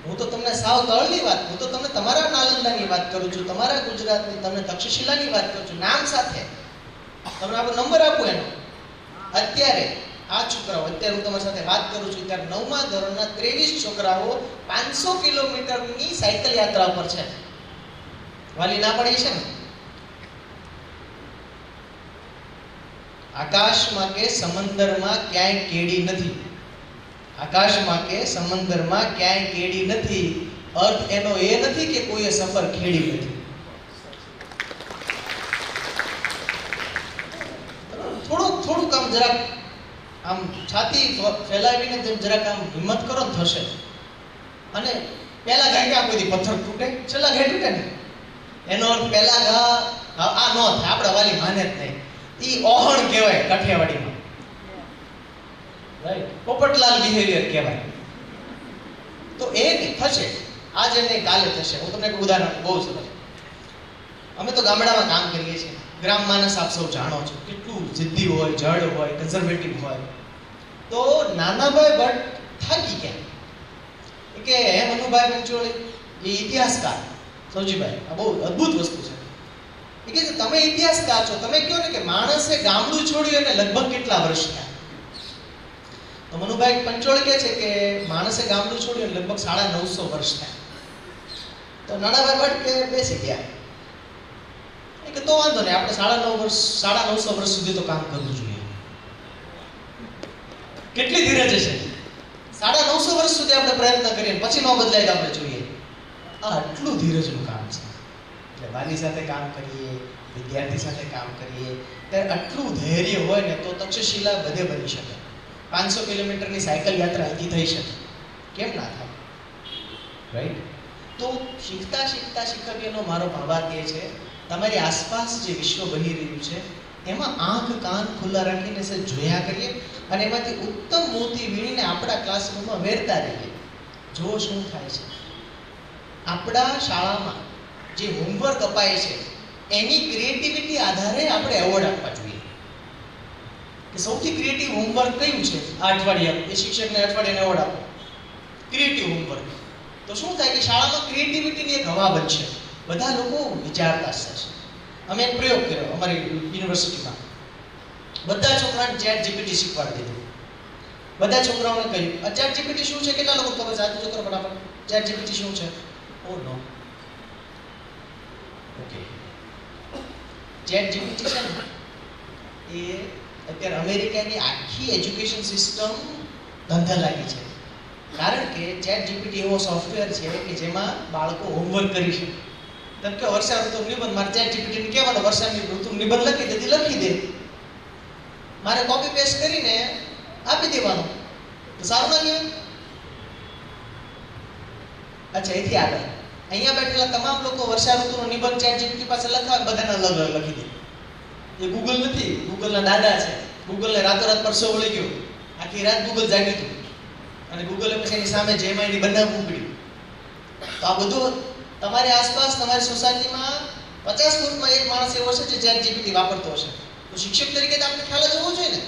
Speaker 1: હું તો તમને સાવ તળની વાત, હું તો તમને તમારા નાલંદાની વાત કરું છું, તમારા ગુજરાતની, તમને તક્ષશિલાની વાત કરું છું, નામ સાથે. તમને આપણો નંબર આપું એનો. અત્યારે આ છોકરાઓ, અત્યારે હું તમારી સાથે વાત કરું છું ત્યારે 9મા ધોરણના 23 છોકરાઓ 500 કિલોમીટરની સાયકલ યાત્રા પર છે. વાલી ના પડી છે ને? આકાશમાં કે સમંદરમાં ક્યાંય કેડી નથી. આકાશમાં કે સમંદરમાં ક્યાંય કેડી નથી. અર્થ એનો એ નથી કે કોઈએ સફર ખેડી નથી. થોડું કામ જરાક આમ છાતી ફેલાવીને જેમ જરાક આમ હિંમત કરો ને થશે. અને પહેલા ઘા ક્યાં કોઈ પથ્થર તૂટે, છેલ્લા ઘા તૂટે ને. એનો અર્થ પહેલા ઘા આ ન થાય. આપણા વાલી માને જ નહીં. ઈ ઓહણ કહેવાય કાઠિયાવાડીમાં. રાઈટ, પોપટલાલ બિહેવિયર કહેવાય. તો એ થશે, આજે નહીં કાલે થશે. હું તમને એક ઉદાહરણ આપું, બહુ સરસ. અમે તો ગામડામાં કામ કરીએ છીએ. ગ્રામ માનસ આપ સૌ જાણો છો, કેટલું જિદ્દી હોય, જડ હોય, કન્ઝર્વેટિવ હોય. તો નાનાભાઈ ભટ્ટ થાકી ગયા કે હે મનુભાઈ પંચોળી, એ ઇતિહાસકાર સૌજીભાઈ, આ બહુ અદ્ભુત વસ્તુ છે. એ કે તમે ઇતિહાસકાર છો, તમે કહો ને કે માણસે ગામડું છોડ્યું એને લગભગ કેટલા વર્ષ થયા? તો મનુભાઈ પંચોળ કહે છે કે માણસે ગામડું છોડ્યું લગભગ 950 વર્ષ થાય. તો નાનાભાઈ ભટ્ટ કે બેસી ગયા કે તો વાંધો નહીં, આપણે 950 વર્ષ સુધી તો કામ કરવું જોઈએ. કેટલી ધીરજ છે! 950 વર્ષ સુધી આપણે પ્રયત્ન કરીએ પછી ન બદલાય તો આપણે જોઈએ. આ આટલું ધીરજનું કામ છે. એટલે વાલી સાથે કામ કરીએ, વિદ્યાર્થી સાથે કામ કરીએ, ત્યારે આટલું ધૈર્ય હોય ને તો તક્ષશિલા બધે બની શકે. 500 કિલોમીટરની સાયકલ યાત્રા અહીંથી થઈ શકે. કેમ ના થાય? રાઈટ? તો શીખતા શીખતા શીખવીનો મારો ભાવાર્થ એ છે, તમારી આસપાસ જે વિશ્વ બની રહ્યું છે એમાં આંખ કાન ખુલ્લા રાખીને સહેજ જોયા કરીએ અને એમાંથી ઉત્તમ મોતી વીણીને આપણા ક્લાસરૂમમાં વેરતા રહીએ. જો શું થાય છે. આપણા શાળામાં જે હોમવર્ક અપાય છે એની ક્રિએટિવિટી આધારે આપણે એવોર્ડ આપવા જોઈએ કે સૌથી ક્રિએટિવ હોમવર્ક કયું છે આ અઠવાડિયાનું, એ શિક્ષકને અઠવાડિયાનો એવોર્ડ આપો. Creative homework. તો શું થાય કે શાળામાં ક્રિએટિવિટીની એક હવા બનશે, બધા લોકો વિચારતા થશે. અમે એક પ્રયોગ કર્યો અમારી યુનિવર્સિટીમાં. બધા છોકરાને ચેટ જીપીટી શીખવાડી દીધું. બધા છોકરાઓને કહ્યું ચેટ જીપીટી શું છે, કેટલા લોકો ખબર છે? આજુ છોકરા બરાબર ચેટ જીપીટી શું છે? ઓ નો. ઓકે, ચેટ જીપીટી છે ને એ અત્યારે અમેરિકાની આખી એજ્યુકેશન સિસ્ટમ ધંધા લાગી છે. કારણ કે ચેટ જીપીટી એવો સોફ્ટવેર છે કે જેમાં બાળકો હોમવર્ક કરી શકે. તેમ કે વર્ષા ઋતુ નિબંધ મારે ચેટ જીપીટીને કહેવાનો વર્ષાની ઋતુ નિબંધ લખી દે, લખી દે. મારે કોપી પેસ્ટ કરીને આપી દેવાનો. તો સારું ના કહેવાય? અચ્છા, એથી આગળ અહીંયા બેઠેલા તમામ લોકો વર્ષા ઋતુનો નિબંધ ચેટ જીપીટી પાસે લખાવે, બધાને અલગ અલગ લખી દે. એ ગૂગલ નથી, ગૂગલના દાદા છે. ગૂગલને રાતોરાત પરસો વળી ગયો, આખી રાત ગૂગલ જાગ્યું હતું અને ગૂગલે પછી એની સામે જેમાઈની બનાવવું પડ્યું. તો આ બધું તમારી આસપાસ તમારી સોસાયટીમાં 50 ફૂટમાં એક માણસ એવો છે જે ચેટ જીપીટી વાપરતો હશે. તો શિક્ષક તરીકે તો આપણે ખ્યાલ જ હોવો જોઈએ ને.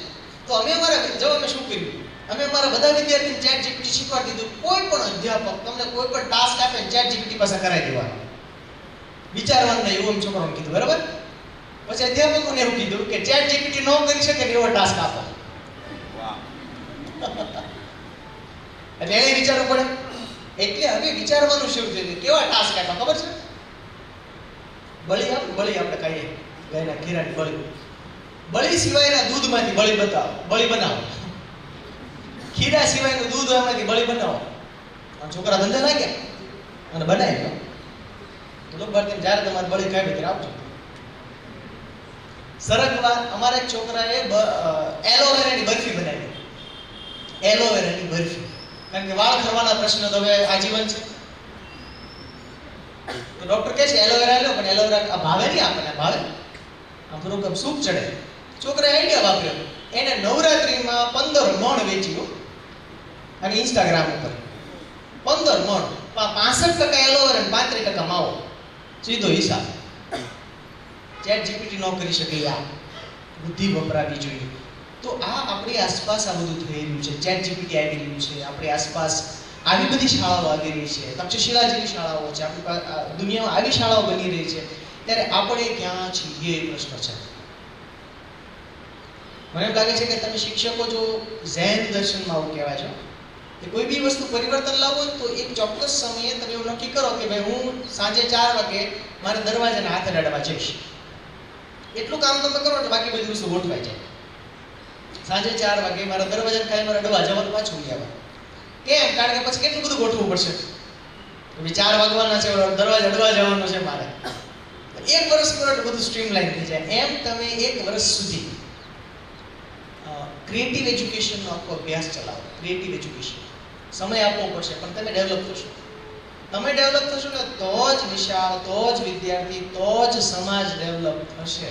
Speaker 1: તો અમે શું કર્યું, અમે અમારા બધા વિદ્યાર્થીને ચેટ જીપીટી શીખવાડી દીધું. કોઈ પણ અધ્યાપક તમને કોઈ પણ ટાસ્ક આપે ચેટ જીપીટી પાસે કરાવી દેવાનો, વિચારવાનું નહીં, એવું છોકરાઓને કીધું. બરાબર? પછી અધ્યાપકોને એવું કીધું કે ચેટ જીપીટી ન કરી શકે એવો ટાસ્ક આપો. એટલે એને વિચારવું પડે. એટલે હવે વિચારવાનું શરૂ થયું. કેવા ટાસ્ક આપ્યા ખબર છે? બળી આપણે કહીએ ગાયના ખીરાની બળી. બળી સિવાયના દૂધમાંથી બળી બનાવો. ખીરા સિવાયનું દૂધ એમાંથી બળી બનાવો. છોકરા ધંધા લાગ્યા અને બનાવી લો. લોકો ભારતી જ્યારે તમારે બળી ખાવી ત્યારે આપજો. સરગવા અમારા એક છોકરાએ એલોવેરાની બરફી બનાવી. એલોવેરાની બરફી. કારણ કે વાળ ખરવાના પ્રશ્ન તો હવે આજીવન છે. તો ડોક્ટર કહે છે એલોવેરા લો, પણ એલોવેરા ભાવે નહીં આપણને. ભાવે આમ થોડુંક સૂપ ચડે. છોકરાએ આઈડિયા વાપર્યો. એને નવરાત્રીમાં 15 મણ વેચ્યું અને ઇન્સ્ટાગ્રામ ઉપર 15 મણ, 65% એલોવેરા અને 35% માવો. સીધો હિસાબ. ચેટ જીપીટી ન કરી શકે. આ બુદ્ધિ વપરાવી જોઈએ. તો આ આપણી આસપાસ આ બધું થઈ રહ્યું છે. ચેટ જીપીટી આવી રહ્યું છે. આપણી આસપાસ આવી બધી શાળાઓ આવી રહી છે. તક્ષશિલા જેવી શાળાઓ છે. આપણી દુનિયામાં આવી શાળાઓ બની રહી છે. ત્યારે આપણે ક્યાં છીએ એ પ્રશ્ન છે. મને એમ લાગે છે કે તમે શિક્ષકો જો ઝેન દર્શનમાં આવું કહેવાય છે કે કોઈ બી વસ્તુ પરિવર્તન લાવો તો એક ચોક્કસ સમયે તમે એવું નક્કી કરો કે ભાઈ હું સાંજે 4 વાગે મારે દરવાજાને હાથ અડાડવા જઈશ. એટલું કામ તમે કરો એટલે બાકી બધી વસ્તુ ગોઠવાઈ જાય. સાંજે 4 વાગે મારા દરવાજાને ખાલી મારે અડવા જવાનું, પાછું આવવાનું. કેમ? કારણ કે પછી કેટલું બધું ગોઠવવું પડશે. 4 વાગવાના છે, દરવાજા અડવા જવાનું છે મારે. 1 વર્ષ કરો એટલે બધું સ્ટ્રીમલાઇન થઈ જાય. એમ તમે 1 વર્ષ સુધી ક્રિએટિવ એજ્યુકેશનનો આખો અભ્યાસ ચલાવો. ક્રિએટિવ એજ્યુકેશન સમય આપવો પડશે, પણ તમે ડેવલપ થશો. તમે ડેવલપ થશો ને તો જ વિશાળ, તો જ વિદ્યાર્થી, તો જ સમાજ ડેવલપ થશે.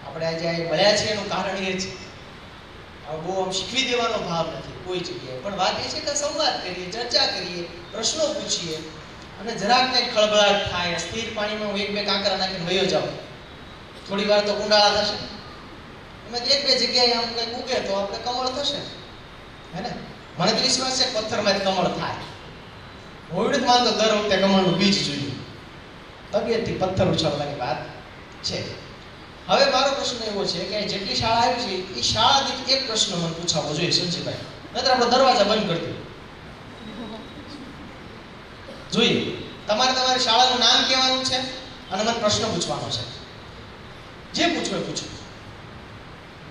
Speaker 1: આપણે આજે અહીં મળ્યા છીએ એનું કારણ એ છે. બહુ આમ શીખવી દેવાનો ભાવ નથી કોઈ જગ્યાએ, પણ વાત એ છે કે સંવાદ કરીએ, ચર્ચા કરીએ, પ્રશ્નો પૂછીએ અને જરાક કંઈક ખળભળાટ થાય. સ્થિર પાણીમાં હું 1-2 કાંકરા નાખીને વયો જાઉં, થોડી વાર તો કુંડાળા થશે. એમાં 1-2 જગ્યાએ આમ કંઈક ઉગે તો આપણે કમળ થશે. હે ને? મને તો વિશ્વાસ છે પથ્થરમાં જ કમળ થાય. હું જ માનતો દર વખતે કમળનું બીજ જોઈએ. તબિયતથી પથ્થર ઉછાળવાની વાત છે. હવે મારો પ્રશ્ન એવો છે કે જેટલી શાળા આવી છે એ શાળા દીઠ એક પ્રશ્ન મને પૂછાવો જોઈએ સંજયભાઈ. નહીતર આપણો દરવાજા બંધ કરી દઈએ. જોઈએ, તમારે તમારી શાળાનું નામ કહેવાનું છે અને મને પ્રશ્ન પૂછવાનો છે.